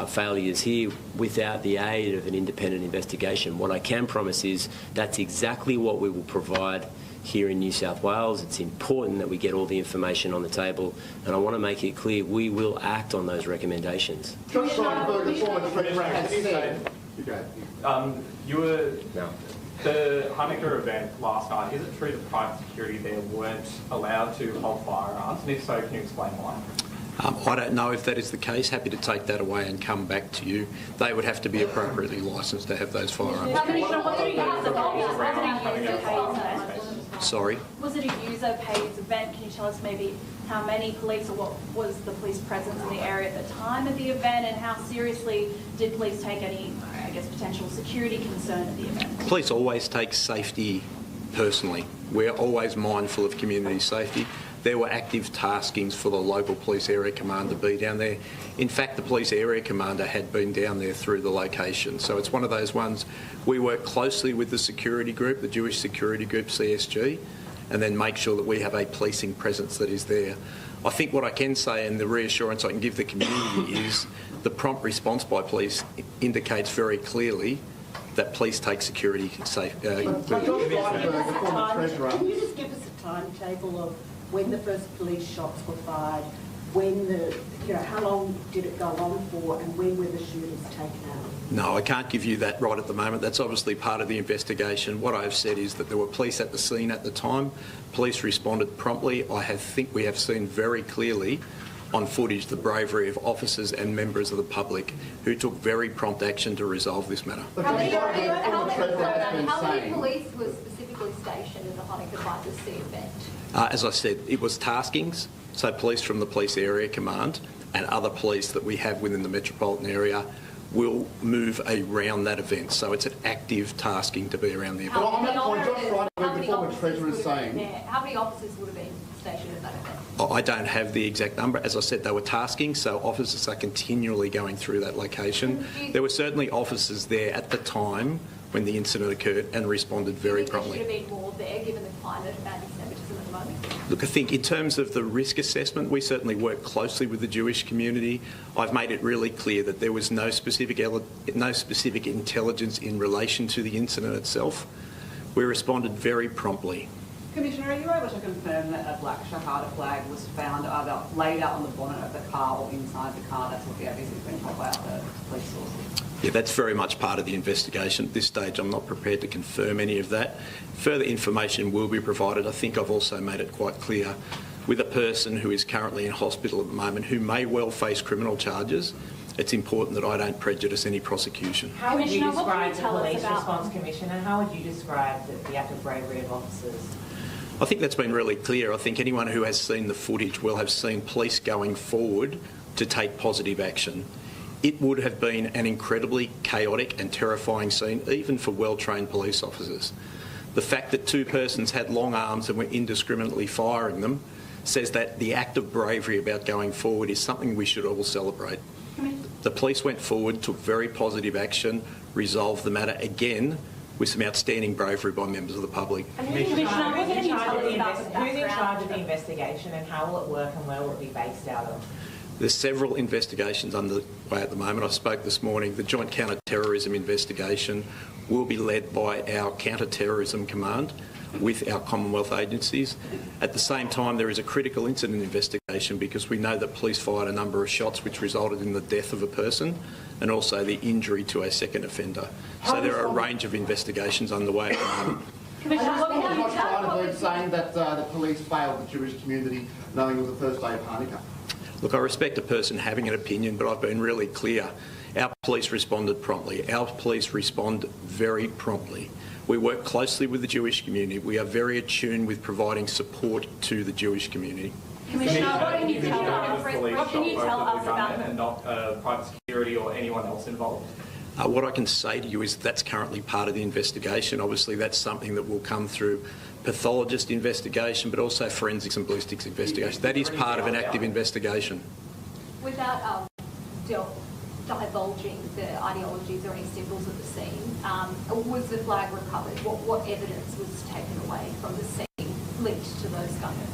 failures here without the aid of an independent investigation. What I can promise is that's exactly what we will provide here in New South Wales. It's important that we get all the information on the table, and I want to make it clear we will act on those recommendations. John Steinberg, the former Treasurer, has said... The Hanukkah event last night, is it true that private security there weren't allowed to hold firearms? And if so, can you explain why? I don't know if that is the case. Happy to take that away and come back to you. They would have to be appropriately licensed to have those firearms. Sorry? Was it a user-paid event? Can you tell us maybe how many police or what was the police presence in the area at the time of the event, and how seriously did police take any, I guess, potential security concern at the event? Police always take safety personally. We're always mindful of community safety. There were active taskings for the local police area commander to be down there. In fact, the police area commander had been down there through the location. So it's one of those ones, we work closely with the security group, the Jewish security group, CSG, and then make sure that we have a policing presence that is there. I think what I can say, and the reassurance I can give the community, is the prompt response by police indicates very clearly that police take security safe. Can you just give us a timetable of when the first police shots were fired, when how long did it go on for, and when were the shooters taken out? No, I can't give you that right at the moment. That's obviously part of the investigation. What I have said is that there were police at the scene at the time. Police responded promptly. I think we have seen very clearly on footage the bravery of officers and members of the public who took very prompt action to resolve this matter. How many police were specifically stationed in the Hanukkah by the sea event? As I said, it was taskings, so police from the Police Area Command and other police that we have within the metropolitan area will move around that event. So it's an active tasking to be around the event. On that point, Josh Friday, the former Treasurer is saying... How many officers would have been stationed at that event? I don't have the exact number. As I said, they were tasking, so officers are continually going through that location. There were certainly officers there at the time when the incident occurred and responded very promptly. There should have been more there, given the climate of anti-Semitism at the moment? Look, I think in terms of the risk assessment, we certainly work closely with the Jewish community. I've made it really clear that there was no specific intelligence in relation to the incident itself. We responded very promptly. Commissioner, are you able to confirm that a black Shahada flag was found either laid out on the bonnet of the car or inside the car? That's what the ABC has been told by the police sources. Yeah, that's very much part of the investigation. At this stage, I'm not prepared to confirm any of that. Further information will be provided. I think I've also made it quite clear with a person who is currently in hospital at the moment who may well face criminal charges. It's important that I don't prejudice any prosecution. How would you describe the Police Response Commission, and how would you describe the act of bravery of officers? I think that's been really clear. I think anyone who has seen the footage will have seen police going forward to take positive action. It would have been an incredibly chaotic and terrifying scene, even for well-trained police officers. The fact that two persons had long arms and were indiscriminately firing them says that the act of bravery about going forward is something we should all celebrate. The police went forward, took very positive action, resolved the matter again with some outstanding bravery by members of the public. Who's in charge of the investigation, and how will it work, and where will it be based out of? There's several investigations underway at the moment. I spoke this morning. The Joint Counter-Terrorism investigation will be led by our Counter-Terrorism Command with our Commonwealth agencies. At the same time, there is a critical incident investigation because we know that police fired a number of shots which resulted in the death of a person and also the injury to a second offender. So there are a range of investigations underway at the moment. Commissioner, saying that the police failed the Jewish community knowing it was the first day of Hanukkah. Look, I respect a person having an opinion, but I've been really clear. Our police responded promptly. Our police respond very promptly. We work closely with the Jewish community. We are very attuned with providing support to the Jewish community. Commissioner, what can you tell us about and not private security or anyone else involved? What I can say to you is that's currently part of the investigation. Obviously, that's something that will come through pathologist investigation, but also forensics and ballistics investigation. That is part of an active investigation. Without divulging the ideologies or any symbols of the scene, was the flag recovered? What evidence was taken away from the scene linked to those gunmen?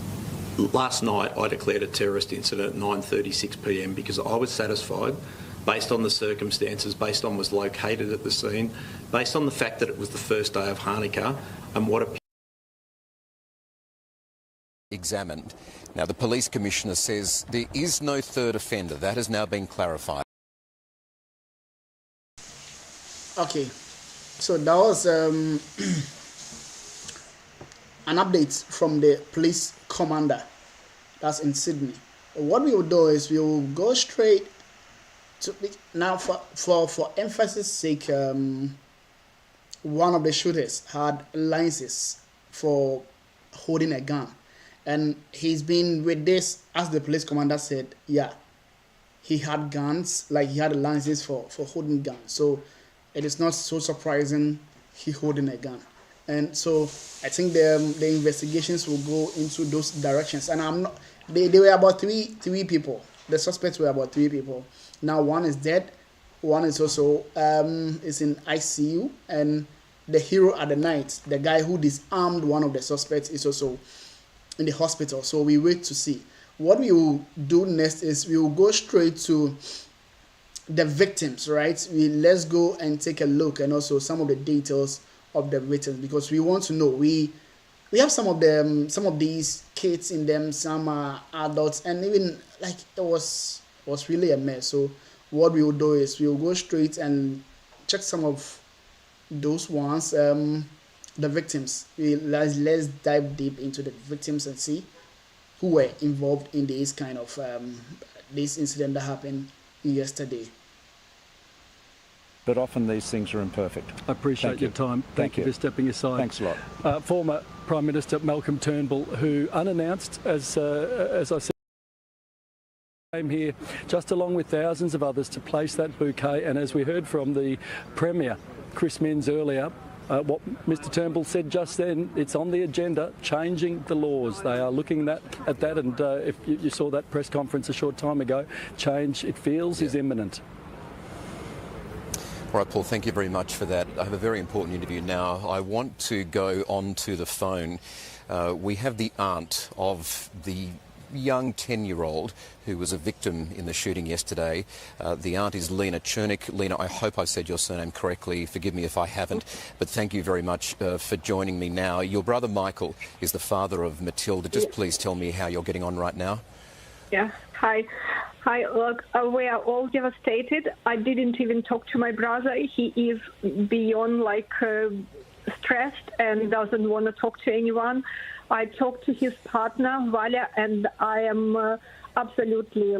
Last night, I declared a terrorist incident at 9:36 p.m. because I was satisfied, based on the circumstances, based on what was located at the scene, based on the fact that it was the first day of Hanukkah and what examined. Now, the police commissioner says there is no third offender. That has now been clarified. Okay, So that was an update from the police commander. That's in Sydney. What we will do is we will go straight to now for emphasis sake. One of the shooters had licenses for holding a gun, and he's been with this, as the police commander said. Yeah, he had guns, like he had a license for holding guns. So it is not so surprising he holding a gun. And so I think the investigations will go into those directions. And I'm not. They were about three people. The suspects were about 3 people. Now one is dead. One is also is in ICU, and the hero at the night, the guy who disarmed one of the suspects, is also in the hospital. So we wait to see. What we will do next is we will go straight to the victims, right? Let's go and take a look, and also some of the details of the victims, because we want to know. We have some of these kids in them, some are adults, and even like it was really a mess. So what we will do is we will go straight and check some of those ones, the victims. Let's dive deep into the victims and see who were involved in this kind of this incident that happened yesterday. But often these things are imperfect. I appreciate your time. Thank you for stepping aside. Thanks a lot. Former Prime Minister Malcolm Turnbull, who unannounced, as I said, came here just along with thousands of others to place that bouquet. And as we heard from the Premier, Chris Minns, earlier, what Mr Turnbull said just then, it's on the agenda, changing the laws. They are looking at that, and if you saw that press conference a short time ago, change, it feels, is imminent. All right, Paul, thank you very much for that. I have a very important interview now. I want to go on to the phone. We have the aunt of the young 10-year-old who was a victim in the shooting yesterday. The aunt is Lena Chernick. Lena, I hope I said your surname correctly. Forgive me if I haven't, but thank you very much for joining me now. Your brother Michael is the father of Matilda. Just please tell me how you're getting on right now. Yeah, hi. Look, we are all devastated. I didn't even talk to my brother. He is beyond stressed and doesn't want to talk to anyone. I talked to his partner, Valia, and I am absolutely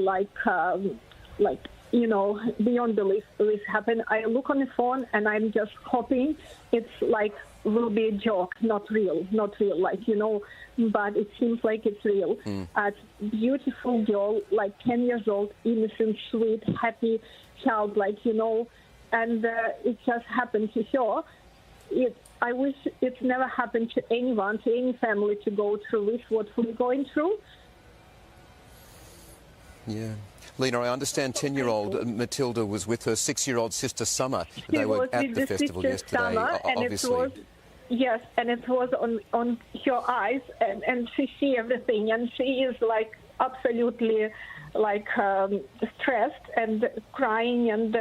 beyond belief this happened. I look on the phone and I'm just hoping it's will be a joke, not real, but it seems like it's real. A beautiful girl, 10 years old, innocent, sweet, happy child, and it just happened to her. I wish it never happened to anyone, to any family, to go through with what we're going through. Yeah. Lena, I understand 10-year-old Matilda was with her 6-year-old sister Summer. They were at the festival yesterday, Summer, obviously. Yes, and it was on her eyes, and she see everything, and she is absolutely stressed and crying, and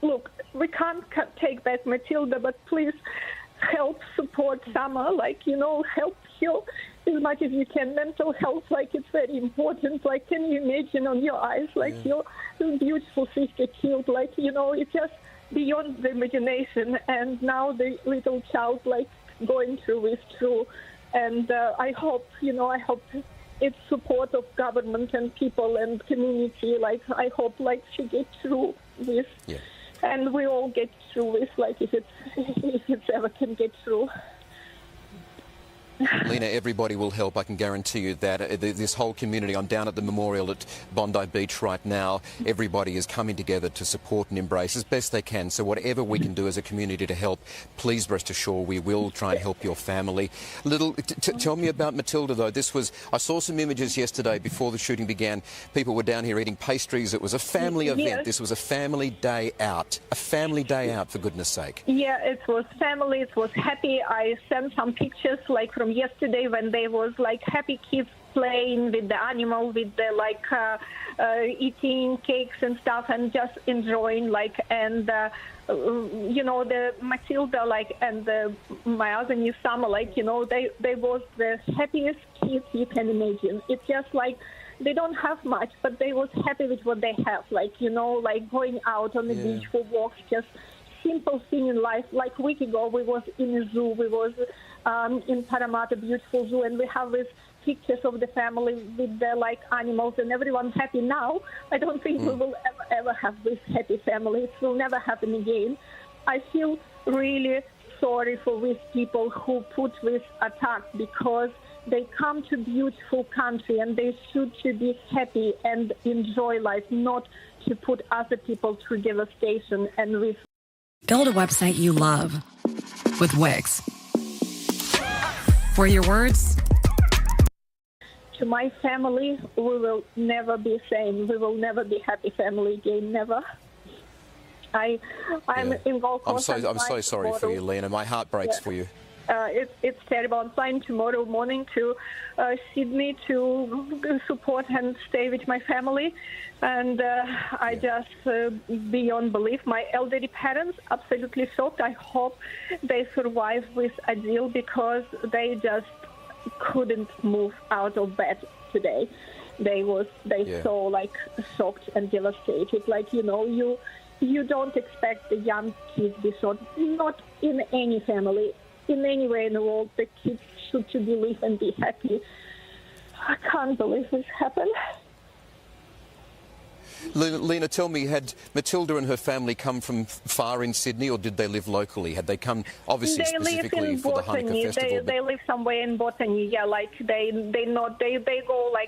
look, we can't take back Matilda, but please help support Summer, help her as much as you can. Mental health, it's very important. Can you imagine on your eyes, your beautiful sister killed, it's just beyond the imagination, and now the little child going through this too. And I hope it's support of government and people and community. I hope she gets through this, and we all get through this. If it ever can get through. Lena, everybody will help, I can guarantee you that. This whole community, I'm down at the memorial at Bondi Beach right now. Everybody is coming together to support and embrace as best they can. So whatever we can do as a community to help, please rest assured we will try and help your family. Tell me about Matilda, though. I saw some images yesterday before the shooting began. People were down here eating pastries. It was a family event. Yes. This was a family day out. A family day out, for goodness sake. Yeah, it was family. It was happy. I sent some pictures from yesterday when there was happy kids playing with the animal, with the eating cakes and stuff, and just enjoying the Matilda and my other new Summer, they was the happiest kids you can imagine. It's just they don't have much, but they was happy with what they have, going out on the beach for walks, just simple thing in life. Like a week ago, we was in a zoo. We was in Parramatta, beautiful zoo, and we have these pictures of the family with the animals, and everyone's happy now. I don't think we will ever have this happy family. It will never happen again. I feel really sorry for these people who put this attack, because they come to beautiful country and they should to be happy and enjoy life, not to put other people through devastation and with. Build a website you love with Wix. For your words. To my family, we will never be same. We will never be happy family again. Never. I'm involved. I'm so sorry for you, Lena. My heart breaks for you. It's terrible. I'm flying tomorrow morning to Sydney to support and stay with my family, and I just beyond belief. My elderly parents absolutely shocked. I hope they survive with a deal, because they just couldn't move out of bed today. They so shocked and devastated. You don't expect the young kids to be shot. Not in any family, in anywhere in the world. The kids should to live and be happy. I can't believe this happened. Lena, tell me, had Matilda and her family come from far in Sydney, or did they live locally? Had they come, obviously, specifically for the Hanukkah festival? They live somewhere in Botany. Yeah, they go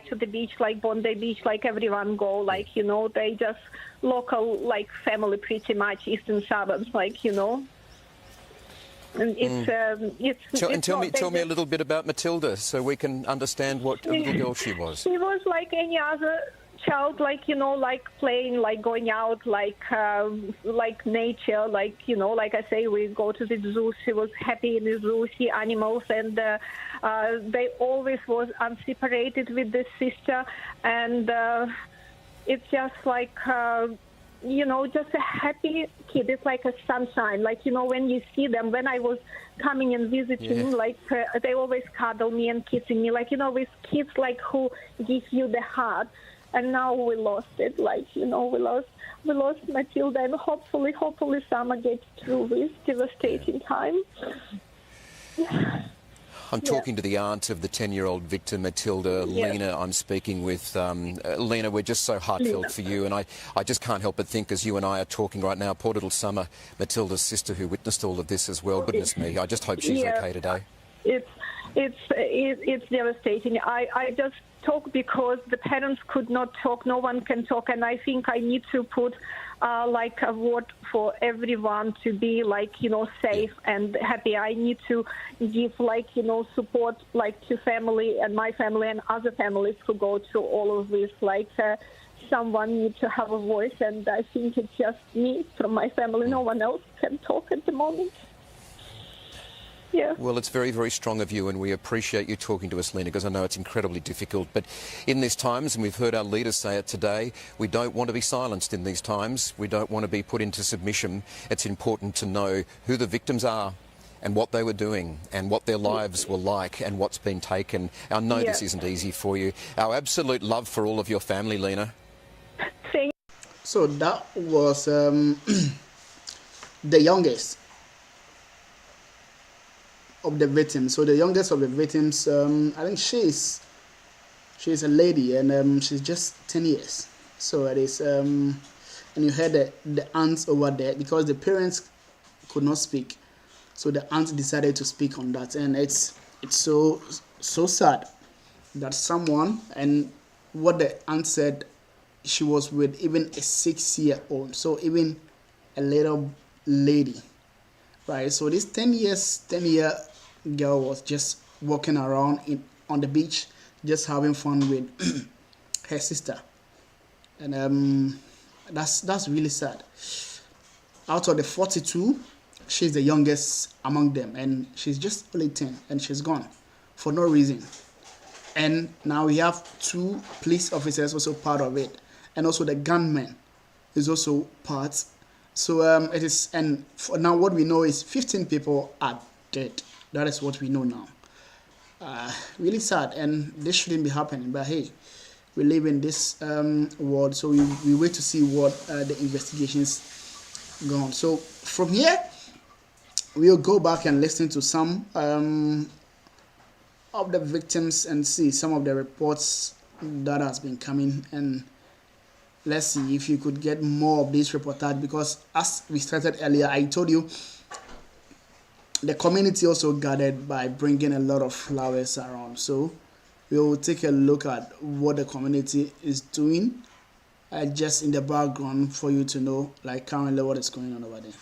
to the beach, like Bondi Beach, like everyone go. They just local family, pretty much eastern suburbs, And it's tell me a little bit about Matilda, so we can understand what a little girl she was. She was like any other child, playing, going out, nature, like I say, we go to the zoo. She was happy in the zoo, see animals, and they always was unseparated with the sister, and it's just just a happy kid. It's like a sunshine. When you see them, when I was coming and visiting, they always cuddle me and kissing me. With kids who give you the heart. And now we lost it. We lost Matilda, and hopefully Summer gets through this devastating time. I'm talking to the aunt of the 10-year-old victim, Matilda. Lena, I'm speaking with. Lena, we're just so heartfelt for you, and I just can't help but think, as you and I are talking right now, poor little Summer, Matilda's sister, who witnessed all of this as well. Goodness me, I just hope she's okay today. It's devastating. I just talk because the parents could not talk. No one can talk, and I think I need to put a word for everyone to be safe and happy. I need to give support to family and my family and other families who go through all of this. Someone needs to have a voice, and I think it's just me from my family. No one else can talk at the moment. Yeah. Well, it's very, very strong of you, and we appreciate you talking to us, Lena, because I know it's incredibly difficult. But in these times, and we've heard our leaders say it today, we don't want to be silenced in these times. We don't want to be put into submission. It's important to know who the victims are and what they were doing and what their lives were like and what's been taken. I know this isn't easy for you. Our absolute love for all of your family, Lena. So that was the youngest of the victims. So the youngest of the victims, I think she's a lady, and she's just 10 years. So it is, and you heard the aunts over there, because the parents could not speak. So the aunt decided to speak on that, and it's so sad that someone, and what the aunt said, she was with even a 6-year-old, so even a little lady, right? So this 10-year girl was just walking around on the beach, just having fun with her sister, and that's really sad. Out of the 42, she's the youngest among them, and she's just only 10, and she's gone for no reason. And now we have 2 police officers also part of it, and also the gunman is also part. So it is, and for now what we know is 15 people are dead. That is what we know now. Really sad, and this shouldn't be happening, but hey, we live in this world, so we wait to see what the investigations gone. So from here, we'll go back and listen to some of the victims and see some of the reports that has been coming, and let's see if you could get more of this reportage, because as we started earlier, I told you the community also gathered by bringing a lot of flowers around. So we will take a look at what the community is doing just in the background for you to know, like, currently what is going on over there.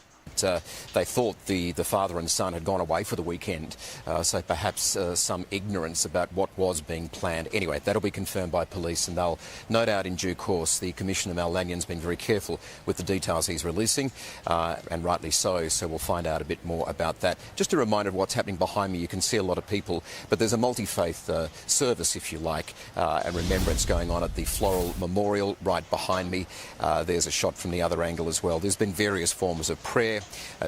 They thought the father and son had gone away for the weekend, so perhaps some ignorance about what was being planned. Anyway, that'll be confirmed by police, and they'll no doubt in due course. The Commissioner Mal Lanyon's been very careful with the details he's releasing, and rightly so, so we'll find out a bit more about that. Just a reminder of what's happening behind me. You can see a lot of people, but there's a multi-faith service, if you like, and remembrance going on at the Floral Memorial right behind me. There's a shot from the other angle as well. There's been various forms of prayer,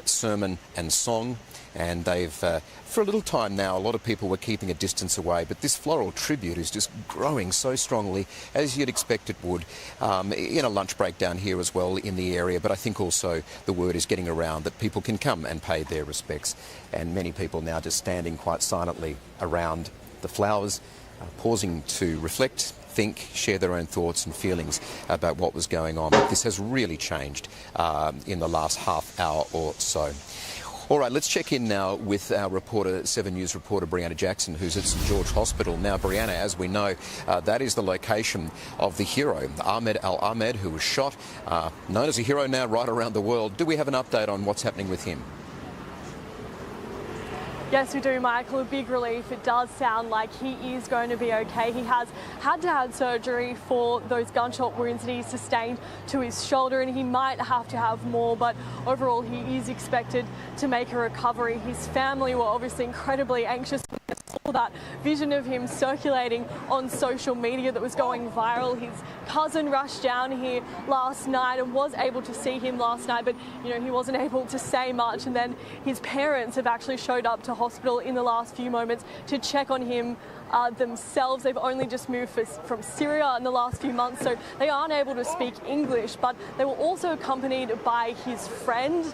sermon and song, and they've for a little time now, a lot of people were keeping a distance away, but this floral tribute is just growing so strongly, as you'd expect it would, in a lunch break down here as well in the area. But I think also the word is getting around that people can come and pay their respects, and many people now just standing quite silently around the flowers, pausing to reflect, think, share their own thoughts and feelings about what was going on. But this has really changed in the last half hour or so. All right, let's check in now with our reporter, 7 News reporter Brianna Jackson, who's at St George Hospital. Now, Brianna, as we know, that is the location of the hero, Ahmed Al-Ahmed, who was shot, known as a hero now right around the world. Do we have an update on what's happening with him? Yes, we do, Michael. A big relief. It does sound like he is going to be okay. He has had to have surgery for those gunshot wounds that he sustained to his shoulder, and he might have to have more, but overall he is expected to make a recovery. His family were obviously incredibly anxious when they saw that vision of him circulating on social media that was going viral. His cousin rushed down here last night and was able to see him last night, but he wasn't able to say much, and then his parents have actually showed up to hospital in the last few moments to check on him themselves. They've only just moved from Syria in the last few months, so they aren't able to speak English, but they were also accompanied by his friend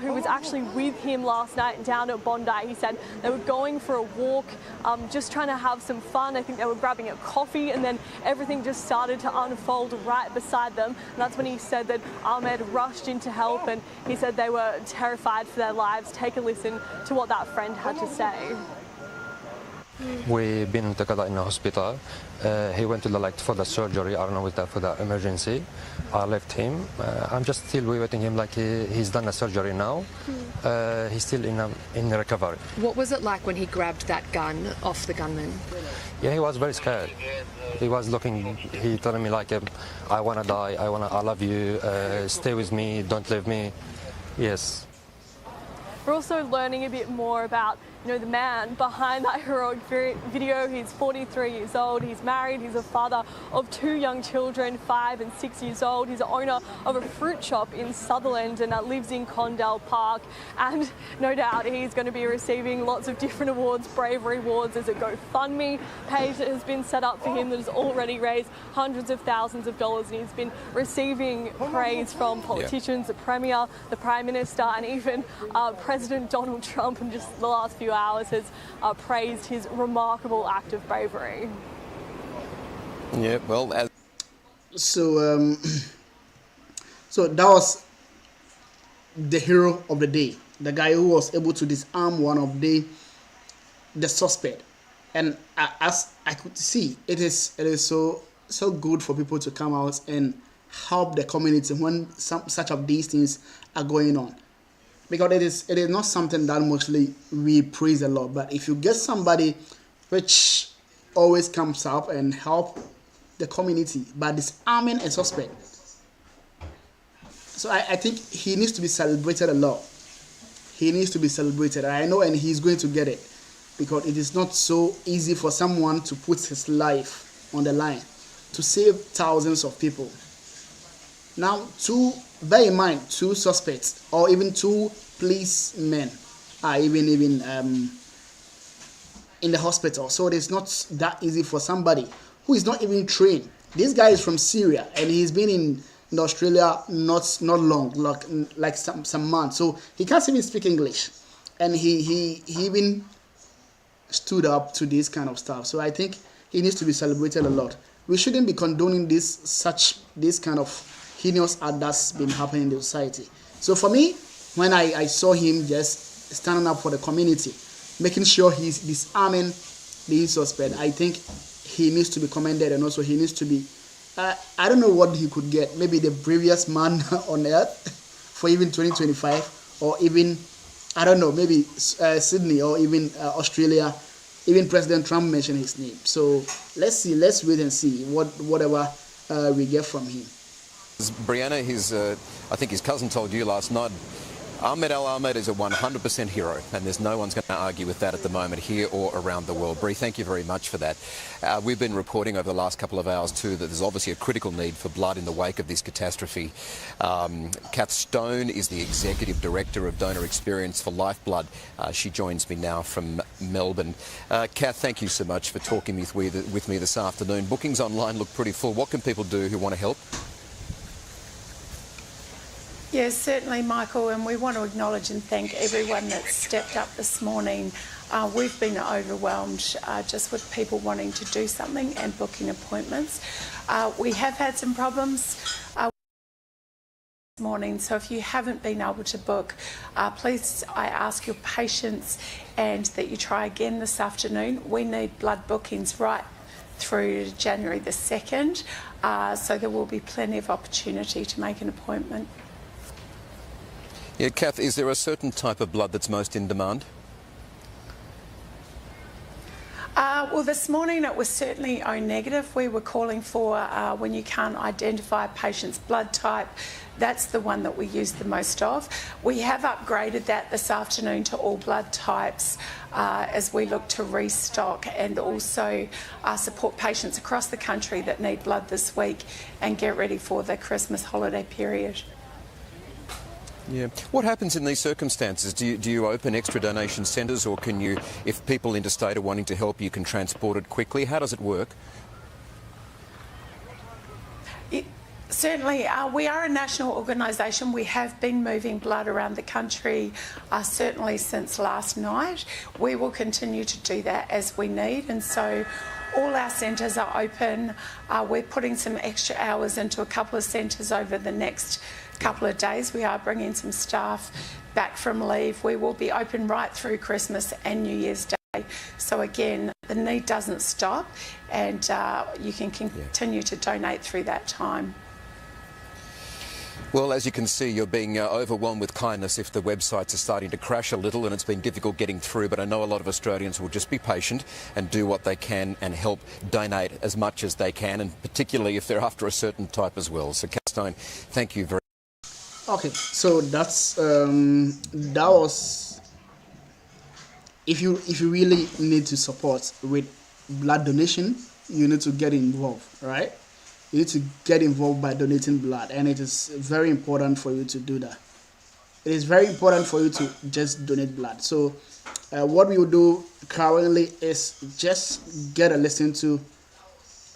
who was actually with him last night down at Bondi. He said they were going for a walk, just trying to have some fun. I think they were grabbing a coffee, and then everything just started to unfold right beside them, and that's when he said that Ahmed rushed in to help, and he said they were terrified for their lives. Take a listen to what that friend had to say. We've been together in the hospital. He went to for the surgery. I don't know for the emergency. I left him. I'm just still waiting him he's done the surgery now. He's still in recovery. What was it like when he grabbed that gun off the gunman? Yeah, he was very scared. He was looking. He told me I wanna die. I love you. Stay with me. Don't leave me. Yes. We're also learning a bit more about the man behind that heroic video. He's 43 years old, he's married, he's a father of 2 young children, 5 and 6 years old. He's the owner of a fruit shop in Sutherland and lives in Condell Park. And no doubt he's going to be receiving lots of different awards, bravery awards. There's a GoFundMe page that has been set up for him that has already raised hundreds of thousands of dollars, and he's been receiving praise from politicians, the Premier, the Prime Minister, and even President Donald Trump in just the last few hours has praised his remarkable act of bravery. Yeah, well, so that was the hero of the day, the guy who was able to disarm one of the suspect. And as I could see, it is so good for people to come out and help the community when such of these things are going on. Because it is not something that mostly we praise a lot, but if you get somebody which always comes up and help the community by disarming a suspect, so I think he needs to be celebrated a lot. He needs to be celebrated. I know, and he's going to get it, because it is not so easy for someone to put his life on the line to save thousands of people. Now, bear in mind, 2 suspects or even 2 policemen are even in the hospital. So it's not that easy for somebody who is not even trained. This guy is from Syria, and he's been in in Australia not long, like some months. So he can't even speak English, and he even stood up to this kind of stuff. So I think he needs to be celebrated a lot. We shouldn't be condoning this kind of heinous act that's been happening in the society. So for me, when I saw him just standing up for the community, making sure he's disarming the suspect, I think he needs to be commended, and also he needs to be, I don't know what he could get, maybe the bravest man on earth for even 2025, or even, I don't know, maybe Sydney, or even Australia. Even President Trump mentioned his name. So let's wait and see whatever we get from him. Brianna, I think his cousin told you last night, Ahmed Al-Ahmed is a 100% hero, and there's no one's going to argue with that at the moment here or around the world. Bri, thank you very much for that. We've been reporting over the last couple of hours too that there's obviously a critical need for blood in the wake of this catastrophe. Kath Stone is the Executive Director of Donor Experience for Lifeblood. She joins me now from Melbourne. Kath, thank you so much for talking with me this afternoon. Bookings online look pretty full. What can people do who want to help? Yes, certainly, Michael, and we want to acknowledge and thank everyone that stepped up this morning. We've been overwhelmed just with people wanting to do something and booking appointments. We have had some problems this morning, so if you haven't been able to book, please, I ask your patience and that you try again this afternoon. We need blood bookings right through January the 2nd, so there will be plenty of opportunity to make an appointment. Yeah, Kath, is there a certain type of blood that's most in demand? Well, this morning it was certainly O negative. We were calling for when you can't identify a patient's blood type. That's the one that we use the most of. We have upgraded that this afternoon to all blood types as we look to restock and also support patients across the country that need blood this week and get ready for the Christmas holiday period. Yeah. What happens in these circumstances? Do you open extra donation centres, or can you, if people interstate are wanting to help, you can transport it quickly? How does it work? Certainly, we are a national organisation. We have been moving blood around the country certainly since last night. We will continue to do that as we need, and so all our centres are open. We're putting some extra hours into a couple of centres over the next couple of days. We are bringing some staff back from leave. We will be open right through Christmas and New Year's Day. So again, the need doesn't stop, and you can continue to donate through that time. Well, as you can see, you're being overwhelmed with kindness if the websites are starting to crash a little, and it's been difficult getting through, but I know a lot of Australians will just be patient and do what they can and help donate as much as they can, and particularly if they're after a certain type as well. So, Kath Stone, thank you very much. Okay, so that was, if you really need to support with blood donation, you need to get involved, right? You need to get involved by donating blood, and it is very important for you to do that. It is very important for you to just donate blood. So what we will do currently is just get a listen to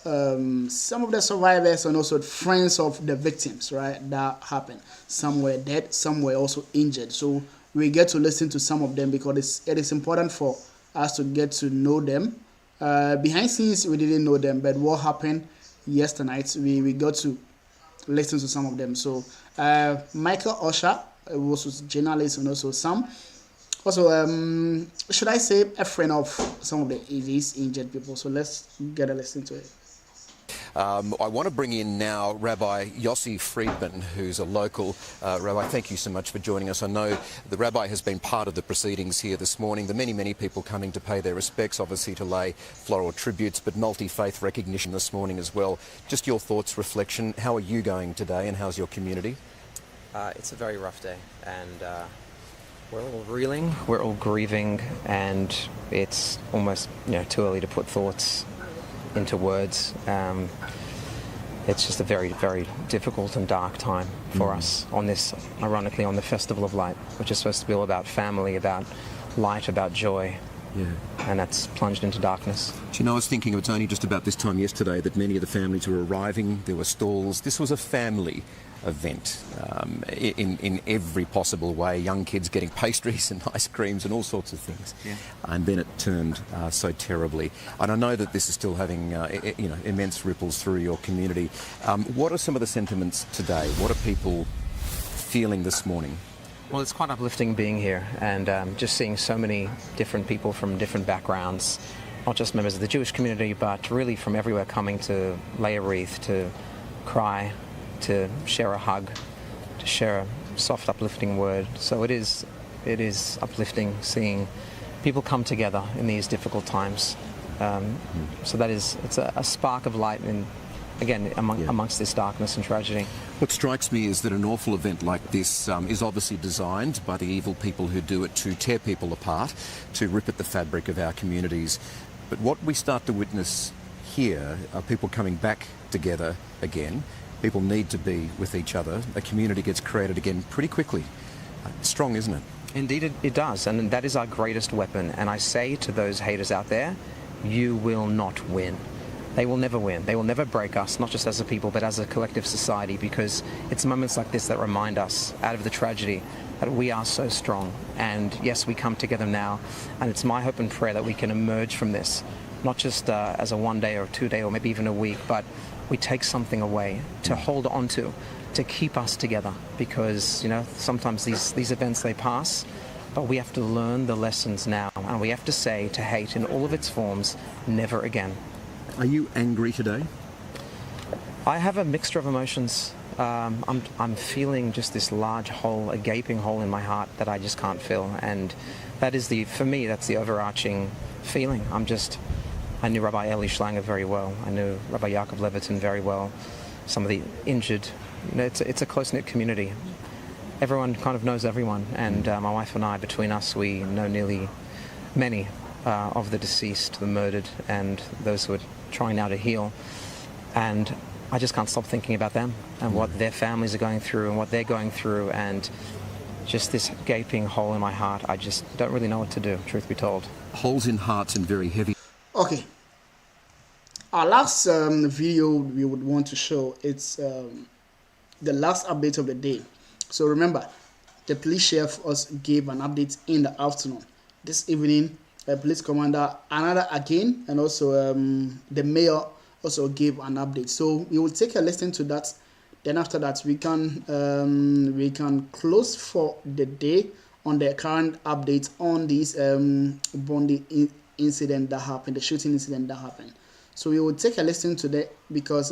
some of the survivors and also friends of the victims, right? That happened. Some were dead, some were also injured. So we get to listen to some of them because it is important for us to get to know them. Behind scenes, we didn't know them, but what happened yesterday night, we got to listen to some of them. So Michael Usher was a journalist, and also Sam. Also, should I say a friend of some of these injured people? So let's get a listen to it. I want to bring in now Rabbi Yossi Friedman, who's a local. Rabbi, thank you so much for joining us. I know the Rabbi has been part of the proceedings here this morning. The many people coming to pay their respects, obviously to lay floral tributes, but multi-faith recognition this morning as well. Just your thoughts, reflection. How are you going today, and how's your community? It's a very rough day, and we're all reeling, we're all grieving, and it's almost too early to put thoughts into words. It's just a very difficult and dark time for us on this, ironically, on the Festival of Light, which is supposed to be all about family, about light, about joy. Yeah. And that's plunged into darkness. Do you know, I was thinking it was only just about this time yesterday that many of the families were arriving. There were stalls. This was a family event in every possible way. Young kids getting pastries and ice creams and all sorts of things. Yeah. And then it turned so terribly. And I know that this is still having immense ripples through your community. What are some of the sentiments today? What are people feeling this morning? Well, it's quite uplifting being here and just seeing so many different people from different backgrounds, not just members of the Jewish community, but really from everywhere coming to lay a wreath, to cry, to share a hug, to share a soft, uplifting word. So it is uplifting seeing people come together in these difficult times. So it's a spark of light amongst this darkness and tragedy. What strikes me is that an awful event like this is obviously designed by the evil people who do it to tear people apart, to rip at the fabric of our communities. But what we start to witness here are people coming back together again. People need to be with each other. A community gets created again pretty quickly. Strong, isn't it? Indeed, it does, and that is our greatest weapon. And I say to those haters out there, you will not win. They will never win. They will never break us, not just as a people, but as a collective society, because it's moments like this that remind us, out of the tragedy, that we are so strong. And yes, we come together now, and it's my hope and prayer that we can emerge from this, not just as a 1 day or 2 day or maybe even a week, but we take something away to hold on to keep us together, because sometimes these events, they pass, but we have to learn the lessons now, and we have to say to hate in all of its forms, never again. Are you angry today? I have a mixture of emotions. I'm feeling just this large hole, a gaping hole in my heart that I just can't fill, and that is for me, that's the overarching feeling. I knew Rabbi Eli Schlanger very well. I knew Rabbi Yaakov Levitin very well. Some of the injured. It's a close-knit community. Everyone kind of knows everyone, and my wife and I, between us, we know many of the deceased, the murdered, and those who are trying now to heal. And I just can't stop thinking about them and what their families are going through and what they're going through, and just this gaping hole in my heart. I just don't really know what to do, truth be told. Holes in hearts and very heavy. Okay. Our last video we would want to show, it's the last update of the day. So remember, the police chief also gave an update in the afternoon. This evening, police commander another again, and also the mayor also gave an update. So we will take a listen to that. Then after that, we can close for the day on the current updates on this Bondi incident that happened, the shooting incident that happened. So we will take a listen to that, because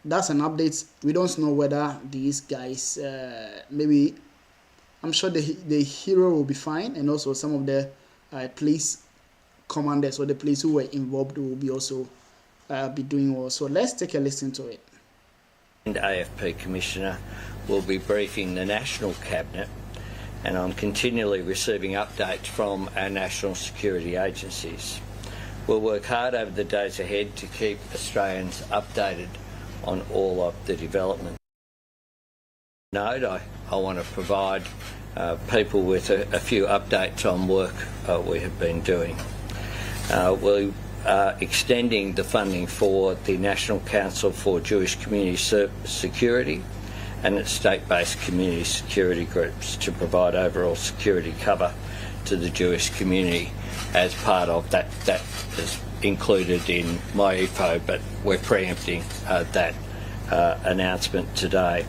that's an update. We don't know whether these guys, maybe, I'm sure the hero will be fine, and also some of the police commanders or the police who were involved will be also be doing well. So let's take a listen to it. And AFP Commissioner will be briefing the National Cabinet, and I'm continually receiving updates from our national security agencies. We'll work hard over the days ahead to keep Australians updated on all of the developments. I want to provide people with a few updates on work we have been doing. We are extending the funding for the National Council for Jewish Community Security and its state-based community security groups to provide overall security cover to the Jewish community as part of that. That is included in my EFO, but we're preempting that announcement today.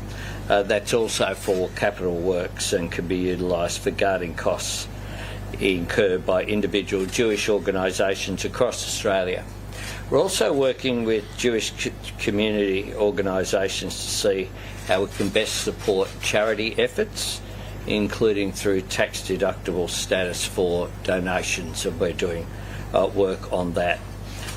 That's also for capital works and can be utilised for guarding costs incurred by individual Jewish organisations across Australia. We're also working with Jewish community organisations to see how we can best support charity efforts, including through tax-deductible status for donations, and we're doing work on that.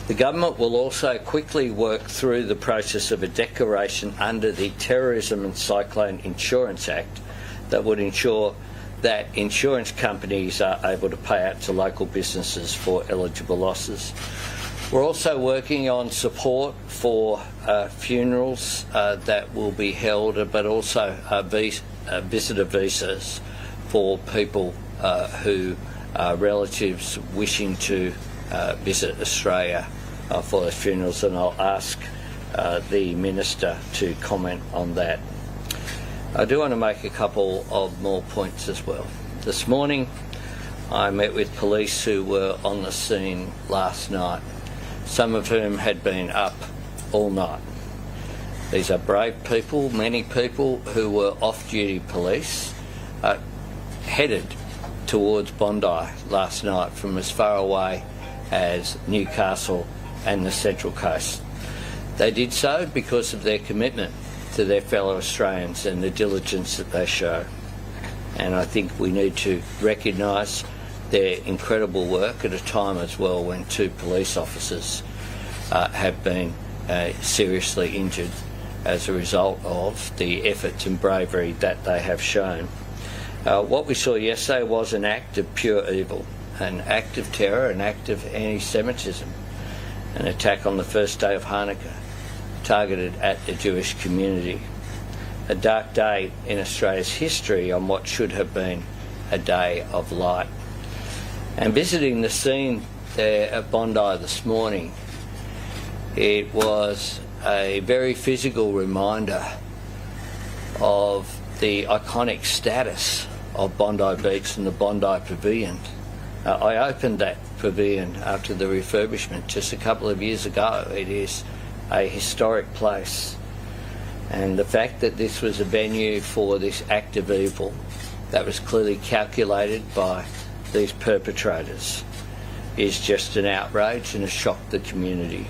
The government will also quickly work through the process of a declaration under the Terrorism and Cyclone Insurance Act that would ensure that insurance companies are able to pay out to local businesses for eligible losses. We're also working on support for funerals that will be held, but also visitor visas for people who relatives wishing to visit Australia for those funerals, and I'll ask the Minister to comment on that. I do want to make a couple of more points as well. This morning I met with police who were on the scene last night, some of whom had been up all night. These are brave people, many people who were off-duty police, headed towards Bondi last night from as far away as Newcastle and the Central Coast. They did so because of their commitment to their fellow Australians and the diligence that they show. And I think we need to recognise their incredible work at a time as well when 2 police officers have been seriously injured as a result of the efforts and bravery that they have shown. What we saw yesterday was an act of pure evil, an act of terror, an act of anti-Semitism, an attack on the first day of Hanukkah targeted at the Jewish community. A dark day in Australia's history on what should have been a day of light. And visiting the scene there at Bondi this morning, it was a very physical reminder of the iconic status of Bondi Beach and the Bondi Pavilion. I opened that pavilion after the refurbishment just a couple of years ago. It is a historic place, and the fact that this was a venue for this act of evil that was clearly calculated by these perpetrators is just an outrage and a shock to the community.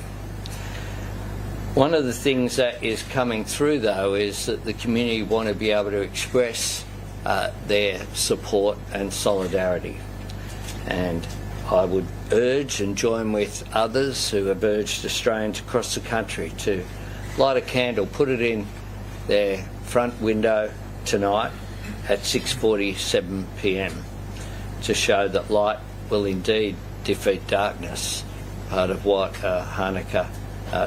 One of the things that is coming through, though, is that the community want to be able to express their support and solidarity. And I would urge and join with others who have urged Australians across the country to light a candle, put it in their front window tonight at 6:47 p.m. to show that light will indeed defeat darkness, part of what Hanukkah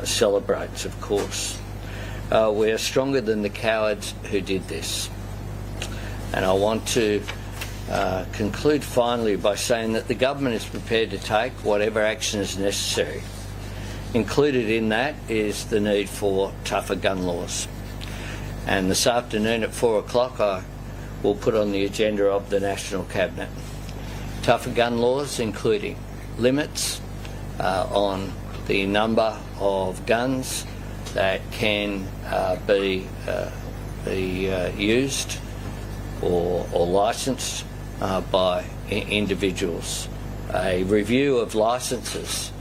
celebrates, of course. We are stronger than the cowards who did this. And I want to conclude finally by saying that the government is prepared to take whatever action is necessary. Included in that is the need for tougher gun laws. And this afternoon at 4 o'clock I will put on the agenda of the National Cabinet tougher gun laws, including limits on the number of guns that can be used or licensed by individuals. A review of licences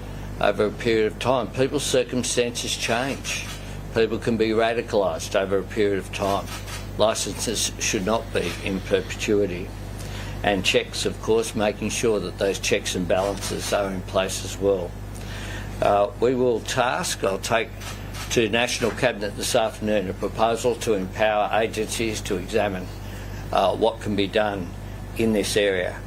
over a period of time. People's circumstances change. People can be radicalised over a period of time. Licences should not be in perpetuity. And checks, of course, making sure that those checks and balances are in place as well. I'll take to National Cabinet this afternoon a proposal to empower agencies to examine what can be done in this area.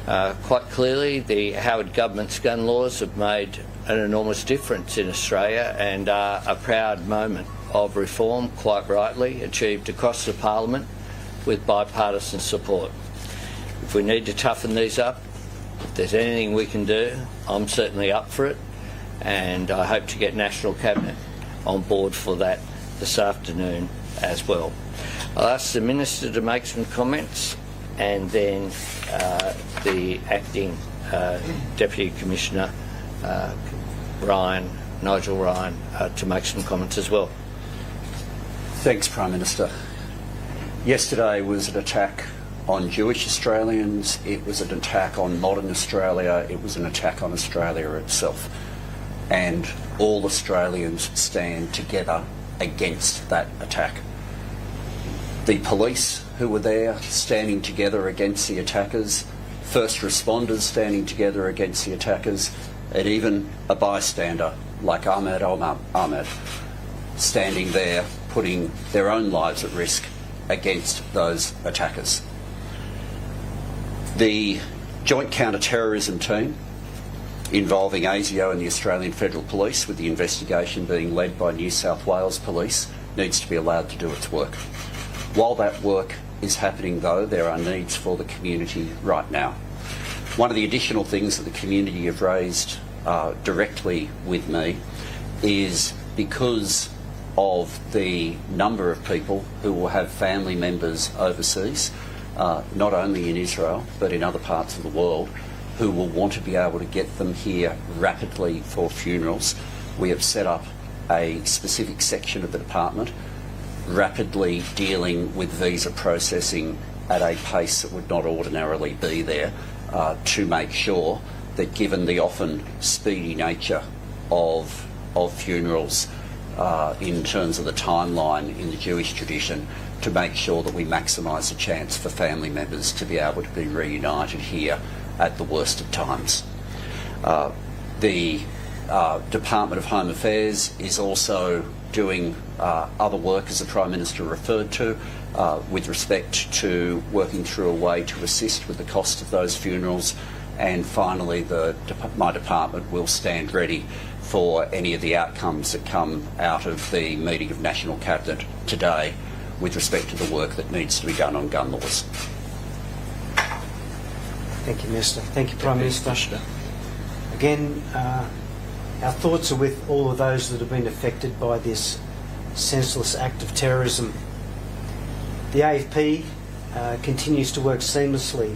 Quite clearly, the Howard government's gun laws have made an enormous difference in Australia and are a proud moment of reform, quite rightly, achieved across the Parliament with bipartisan support. If we need to toughen these up, if there's anything we can do, I'm certainly up for it, and I hope to get National Cabinet on board for that this afternoon as well. I'll ask the Minister to make some comments, and then the Acting Deputy Commissioner, Nigel Ryan, to make some comments as well. Thanks, Prime Minister. Yesterday was an attack on Jewish Australians, it was an attack on modern Australia, it was an attack on Australia itself. And all Australians stand together against that attack. The police who were there standing together against the attackers, first responders standing together against the attackers, and even a bystander like Ahmed standing there putting their own lives at risk against those attackers. The Joint Counter-Terrorism Team involving ASIO and the Australian Federal Police, with the investigation being led by New South Wales Police, needs to be allowed to do its work. While that work is happening, though, there are needs for the community right now. One of the additional things that the community have raised directly with me is because of the number of people who will have family members overseas, not only in Israel but in other parts of the world, who will want to be able to get them here rapidly for funerals. We have set up a specific section of the department rapidly dealing with visa processing at a pace that would not ordinarily be there, to make sure that, given the often speedy nature of funerals in terms of the timeline in the Jewish tradition, to make sure that we maximise the chance for family members to be able to be reunited here at the worst of times. The Department of Home Affairs is also doing other work, as the Prime Minister referred to, with respect to working through a way to assist with the cost of those funerals. And finally, my department will stand ready for any of the outcomes that come out of the meeting of National Cabinet today with respect to the work that needs to be done on gun laws. Thank you, Minister. Thank you, Prime Minister. Again, our thoughts are with all of those that have been affected by this senseless act of terrorism. The AFP continues to work seamlessly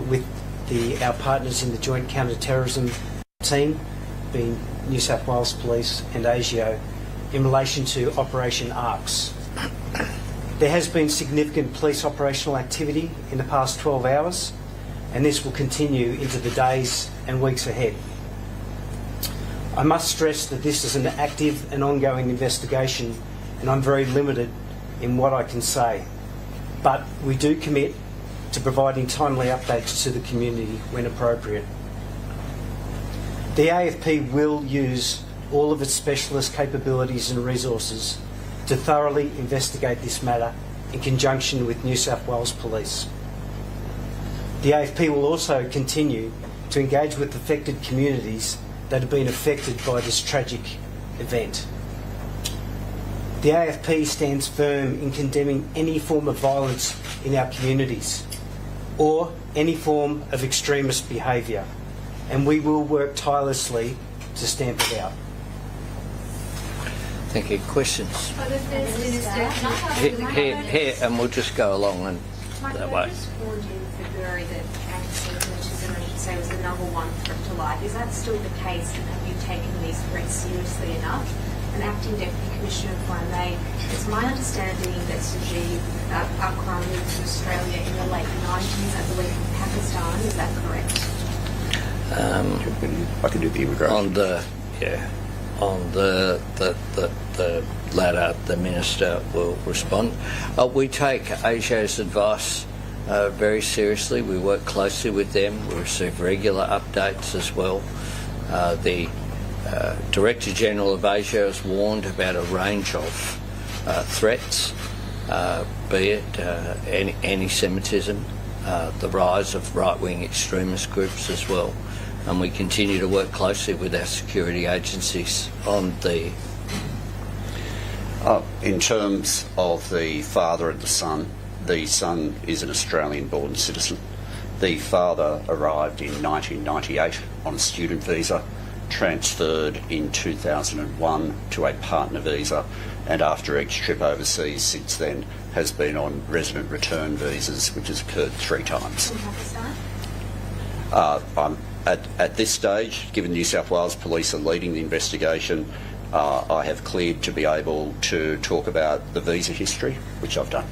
with our partners in the Joint Counter-Terrorism team, being New South Wales Police and ASIO, in relation to Operation ARCS. There has been significant police operational activity in the past 12 hours, and this will continue into the days and weeks ahead. I must stress that this is an active and ongoing investigation, and I'm very limited in what I can say. But we do commit to providing timely updates to the community when appropriate. The AFP will use all of its specialist capabilities and resources to thoroughly investigate this matter in conjunction with New South Wales Police. The AFP will also continue to engage with affected communities that have been affected by this tragic event. The AFP stands firm in condemning any form of violence in our communities or any form of extremist behaviour, and we will work tirelessly to stamp it out. Thank you. Questions? Here, and we'll just go along and that way. February that anti-Semitism, I should say, was the #1 threat to life. Is that still the case, and have you taken these threats seriously enough? An acting Deputy Commissioner, if I may, it's my understanding that Sajid Akram moved to Australia in the late 90s, I believe, from Pakistan. Is that correct? I can do the immigration. On the latter, the Minister will respond. We take ASIO's advice very seriously. We work closely with them. We receive regular updates as well. The Director General of ASIO has warned about a range of threats, be it anti-Semitism, the rise of right-wing extremist groups as well. And we continue to work closely with our security agencies on the... In terms of the father and the son is an Australian-born citizen. The father arrived in 1998 on a student visa, transferred in 2001 to a partner visa, and after each trip overseas since then has been on resident return visas, which has occurred 3 times. In Pakistan? At this stage, given New South Wales Police are leading the investigation, I have cleared to be able to talk about the visa history, which I've done.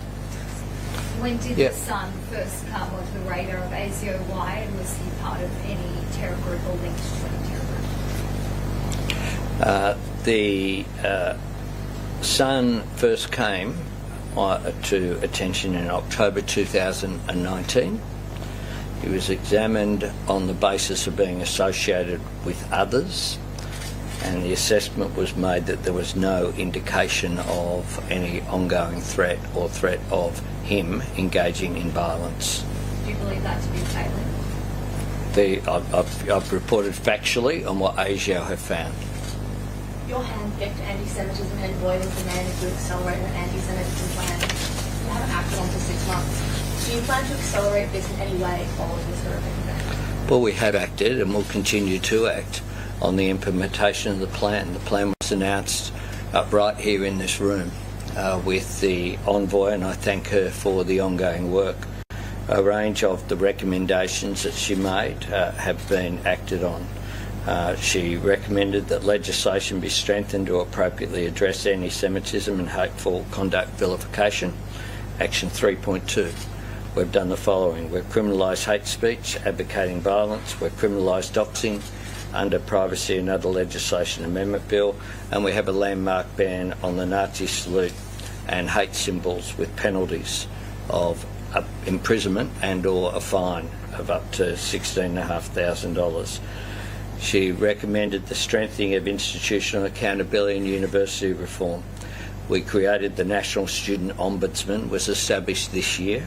When did the son first come onto the radar of ASIO? Why? And was he part of any terror group or linked to any terror group? The son first came to attention in October 2019. He was examined on the basis of being associated with others, and the assessment was made that there was no indication of any ongoing threat or threat of him engaging in violence. Do you believe that to be failing? I've reported factually on what ASIO have found. Your hand-picked anti-Semitism envoy was the man who accelerated an anti-Semitism plan. You haven't acted on for 6 months. Do you plan to accelerate this in any way following this horrific event? Well, we have acted and will continue to act on the implementation of the plan. The plan was announced right here in this room with the envoy, and I thank her for the ongoing work. A range of the recommendations that she made have been acted on. She recommended that legislation be strengthened to appropriately address anti-Semitism and hateful conduct vilification. Action 3.2. We've done the following. We've criminalised hate speech, advocating violence. We've criminalised doxing under Privacy and Other Legislation Amendment Bill. And we have a landmark ban on the Nazi salute and hate symbols with penalties of imprisonment and or a fine of up to $16,500. She recommended the strengthening of institutional accountability and university reform. We created the National Student Ombudsman, was established this year,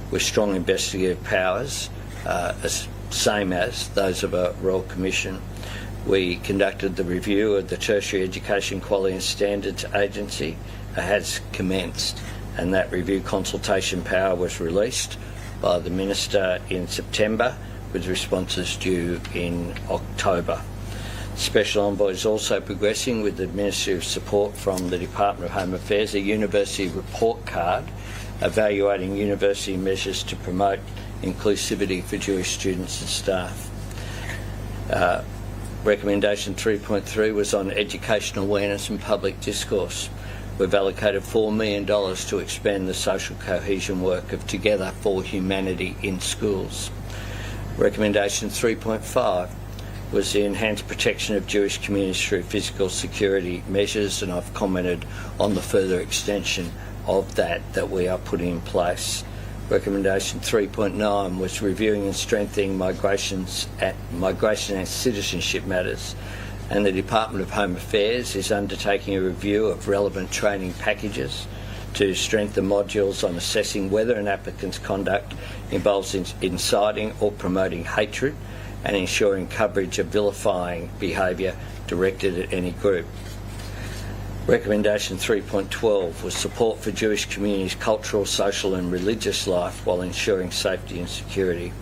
with strong investigative powers, same as those of a Royal Commission. We conducted the review of the Tertiary Education Quality and Standards Agency. It has commenced, and that review consultation power was released by the Minister in September, with responses due in October. Special Envoy is also progressing with the Ministry of Support from the Department of Home Affairs, a university report card evaluating university measures to promote inclusivity for Jewish students and staff. Recommendation 3.3 was on education awareness and public discourse. We've allocated $4 million to expand the social cohesion work of Together for Humanity in schools. Recommendation 3.5 was the enhanced protection of Jewish communities through physical security measures, and I've commented on the further extension of that we are putting in place. Recommendation 3.9 was reviewing and strengthening migration and citizenship matters, and the Department of Home Affairs is undertaking a review of relevant training packages to strengthen modules on assessing whether an applicant's conduct involves inciting or promoting hatred and ensuring coverage of vilifying behaviour directed at any group. Recommendation 3.12 was support for Jewish communities' cultural, social and religious life while ensuring safety and security.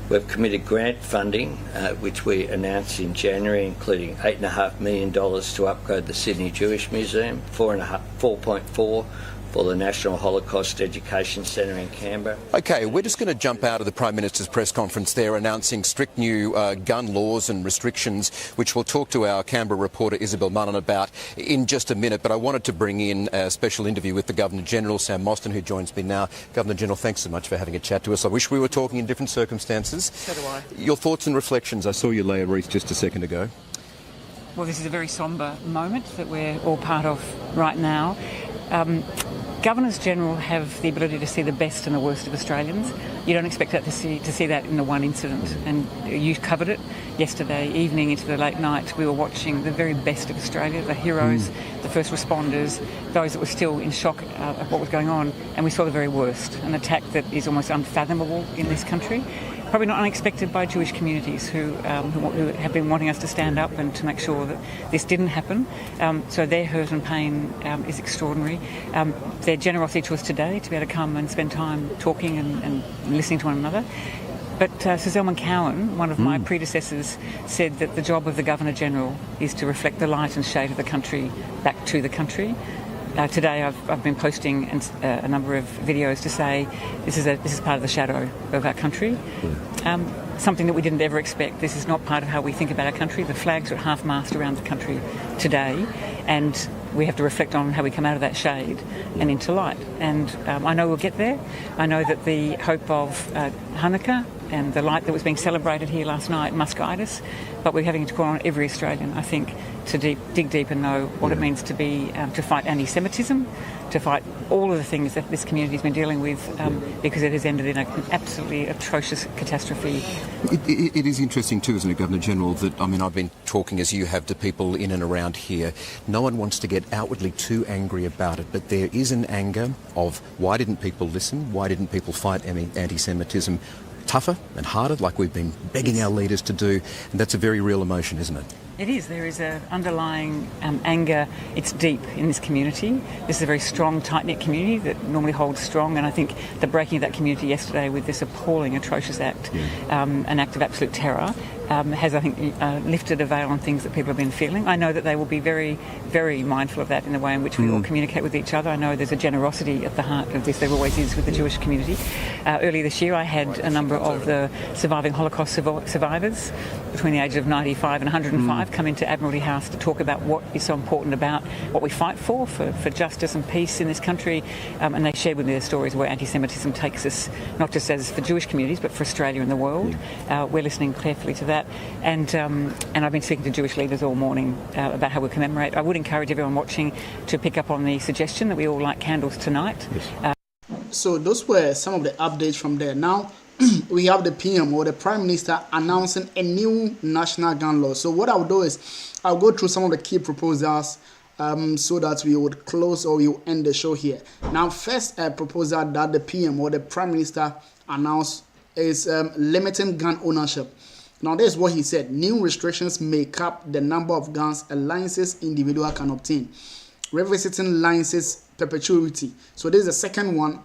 We've committed grant funding, which we announced in January, including $8.5 million to upgrade the Sydney Jewish Museum, 4.4 for the National Holocaust Education Centre in Canberra. OK, we're just going to jump out of the Prime Minister's press conference there announcing strict new gun laws and restrictions, which we'll talk to our Canberra reporter Isabel Mullen about in just a minute. But I wanted to bring in a special interview with the Governor-General, Sam Mostyn, who joins me now. Governor-General, thanks so much for having a chat to us. I wish we were talking in different circumstances. So do I. Your thoughts and reflections. I saw you lay a wreath just a second ago. Well, this is a very sombre moment that we're all part of right now. Governors-General have the ability to see the best and the worst of Australians. You don't expect that to see that in the one incident, and you covered it yesterday evening into the late night. We were watching the very best of Australia, the heroes, the first responders, those that were still in shock at what was going on, and we saw the very worst, an attack that is almost unfathomable in this country. Probably not unexpected by Jewish communities who have been wanting us to stand up and to make sure that this didn't happen. So their hurt and pain is extraordinary. Their generosity to us today to be able to come and spend time talking and listening to one another. But Sir Zelman Cowen, one of my predecessors, said that the job of the Governor-General is to reflect the light and shade of the country back to the country. Today I've been posting a number of videos to say this is part of the shadow of our country. Something that we didn't ever expect. This is not part of how we think about our country. The flags are at half-mast around the country today, and we have to reflect on how we come out of that shade and into light. And I know we'll get there. I know that the hope of Hanukkah and the light that was being celebrated here last night must guide us, but we're having to call on every Australian, I think, to dig deep and know what it means to be to fight anti-Semitism, to fight all of the things that this community has been dealing with, because it has ended in an absolutely atrocious catastrophe. It is interesting too, isn't it, Governor-General, that, I mean, I've been talking, as you have, to people in and around here. No one wants to get outwardly too angry about it, but there is an anger of why didn't people listen? Why didn't people fight anti-Semitism? tougher and harder, like we've been begging our leaders to do. And that's a very real emotion, isn't it? It is. There is an underlying anger. It's deep in this community. This is a very strong, tight-knit community that normally holds strong, and I think the breaking of that community yesterday with this appalling, atrocious act, an act of absolute terror, has, I think, lifted a veil on things that people have been feeling. I know that they will be very, very mindful of that in the way in which we all communicate with each other. I know there's a generosity at the heart of this. There always is with the Jewish community. Earlier this year, I had a number of the surviving Holocaust survivors between the ages of 95 and 105 come into Admiralty House to talk about what is so important about what we fight for justice and peace in this country. And they shared with me their stories where anti-Semitism takes us, not just as for Jewish communities, but for Australia and the world. We're listening carefully to that. And I've been speaking to Jewish leaders all morning about how we commemorate. I would encourage everyone watching to pick up on the suggestion that we all light candles tonight. So those were some of the updates from there. Now, we have the PM or the Prime Minister announcing a new national gun law. So what I'll do is I'll go through some of the key proposals so that we would close or we will end the show here. Now, first proposal that the PM or the Prime Minister announced is limiting gun ownership. Now, this is what he said. New restrictions may cap the number of guns a licensed individual can obtain, revisiting license perpetuity. So this is the second one.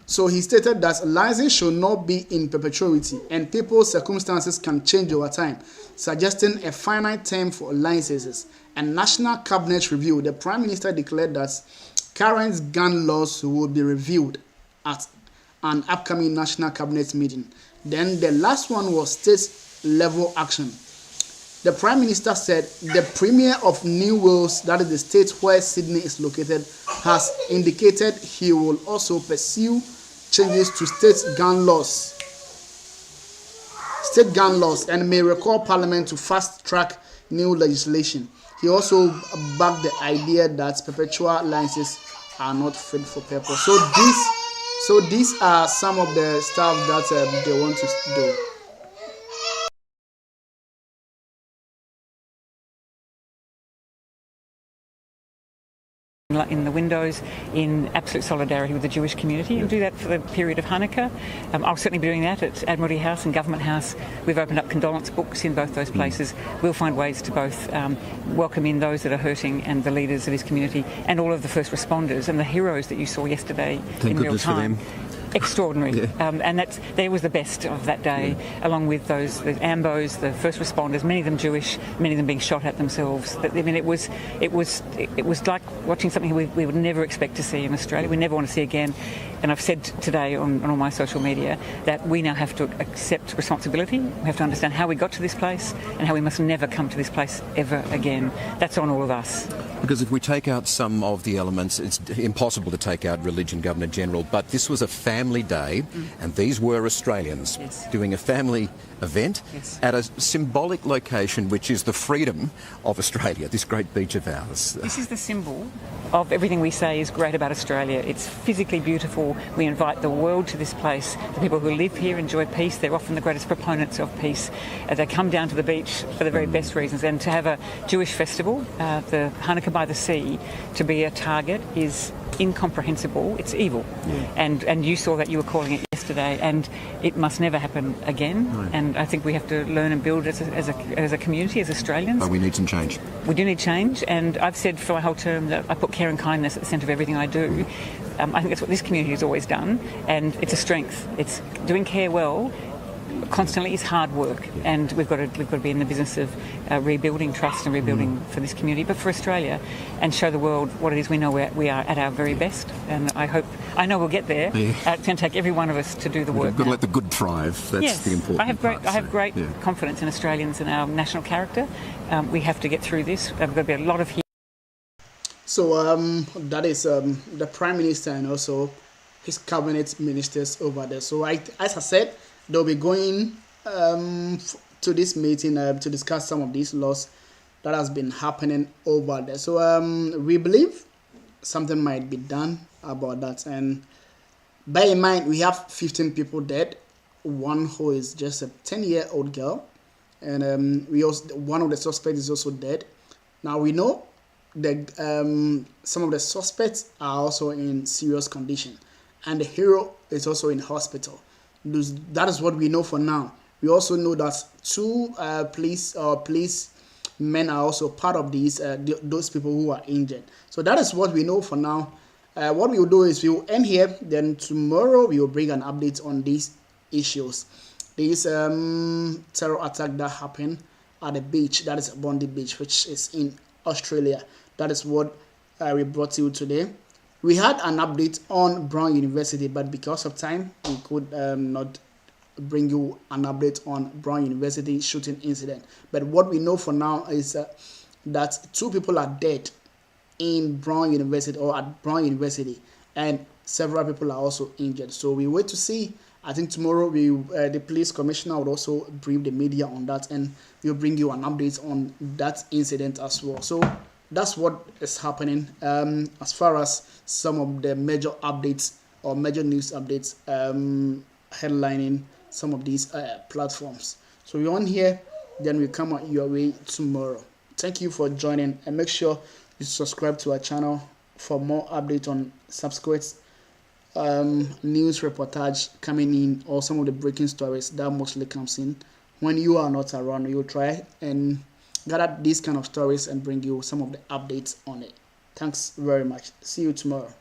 So he stated that license should not be in perpetuity and people's circumstances can change over time, suggesting a finite term for licenses. And National Cabinet review, the Prime Minister declared that current gun laws will be reviewed at an upcoming National Cabinet meeting. Then the last one was state-level action. The Prime Minister said the Premier of New Wales, that is the state where Sydney is located, has indicated he will also pursue changes to state gun laws and may recall Parliament to fast-track new legislation. He also backed the idea that perpetual licenses are not fit for purpose. So these are some of the stuff that they want to do. In the windows, in absolute solidarity with the Jewish community, and do that for the period of Hanukkah. I'll certainly be doing that at Admiralty House and Government House. We've opened up condolence books in both those places. We'll find ways to both welcome in those that are hurting and the leaders of his community and all of the first responders and the heroes that you saw yesterday in real time. Extraordinary. And there was the best of that day, along with the AMBOs, the first responders, many of them Jewish, many of them being shot at themselves. I mean, it was like watching something we would never expect to see in Australia. We never want to see again. And I've said today on all my social media that we now have to accept responsibility. We have to understand how we got to this place and how we must never come to this place ever again. That's on all of us. Because if we take out some of the elements, it's impossible to take out religion, Governor General, but this was a family day and these were Australians doing a family event at a symbolic location which is the freedom of Australia, this great beach of ours. This is the symbol of everything we say is great about Australia. It's physically beautiful. We invite the world to this place. The people who live here enjoy peace. They're often the greatest proponents of peace. They come down to the beach for the very best reasons. And to have a Jewish festival, the Hanukkah by the Sea, to be a target is incomprehensible. It's evil. And you saw that, you were calling it yesterday, and it must never happen again. And I think we have to learn and build as a community, as Australians. But we need some change. We do need change, and I've said for my whole term that I put care and kindness at the centre of everything I do. I think that's what this community has always done, and it's a strength. It's doing care well constantly is hard work, and we've got to be in the business of rebuilding trust and rebuilding for this community, but for Australia, and show the world what it is we know we are at our very best. And I know we'll get there. It's going to take every one of us to do the work. We've got to let the good thrive. That's the important part. I have great confidence in Australians and our national character. We have to get through this. There's got to be a lot of. So that is the Prime Minister and also his cabinet ministers over there. So as I said, they'll be going to this meeting to discuss some of these laws that has been happening over there. So we believe something might be done about that. And bear in mind, we have 15 people dead. One who is just a 10-year-old girl. And one of the suspects is also dead. Now we know that some of the suspects are also in serious condition. And the hero is also in hospital. That is what we know for now. We also know that two police men are also part of these those people who are injured. So that is what we know for now. What we will do is we will end here. Then tomorrow we will bring an update on these issues. This terror attack that happened at the beach, that is Bondi Beach, which is in Australia. That is what we brought to you today. We had an update on Brown University, but because of time, we could not bring you an update on Brown University shooting incident. But what we know for now is that 2 people are dead in Brown University or at Brown University, and several people are also injured. So we wait to see. I think tomorrow the police commissioner would also brief the media on that, and we'll bring you an update on that incident as well. So that's what is happening as far as some of the major updates or major news updates headlining some of these platforms. So we're on here, then we come out your way tomorrow. Thank you for joining, and make sure you subscribe to our channel for more updates on subsequent news reportage coming in, or some of the breaking stories that mostly comes in when you are not around. We will try and gather these kind of stories and bring you some of the updates on it. Thanks very much. See you tomorrow.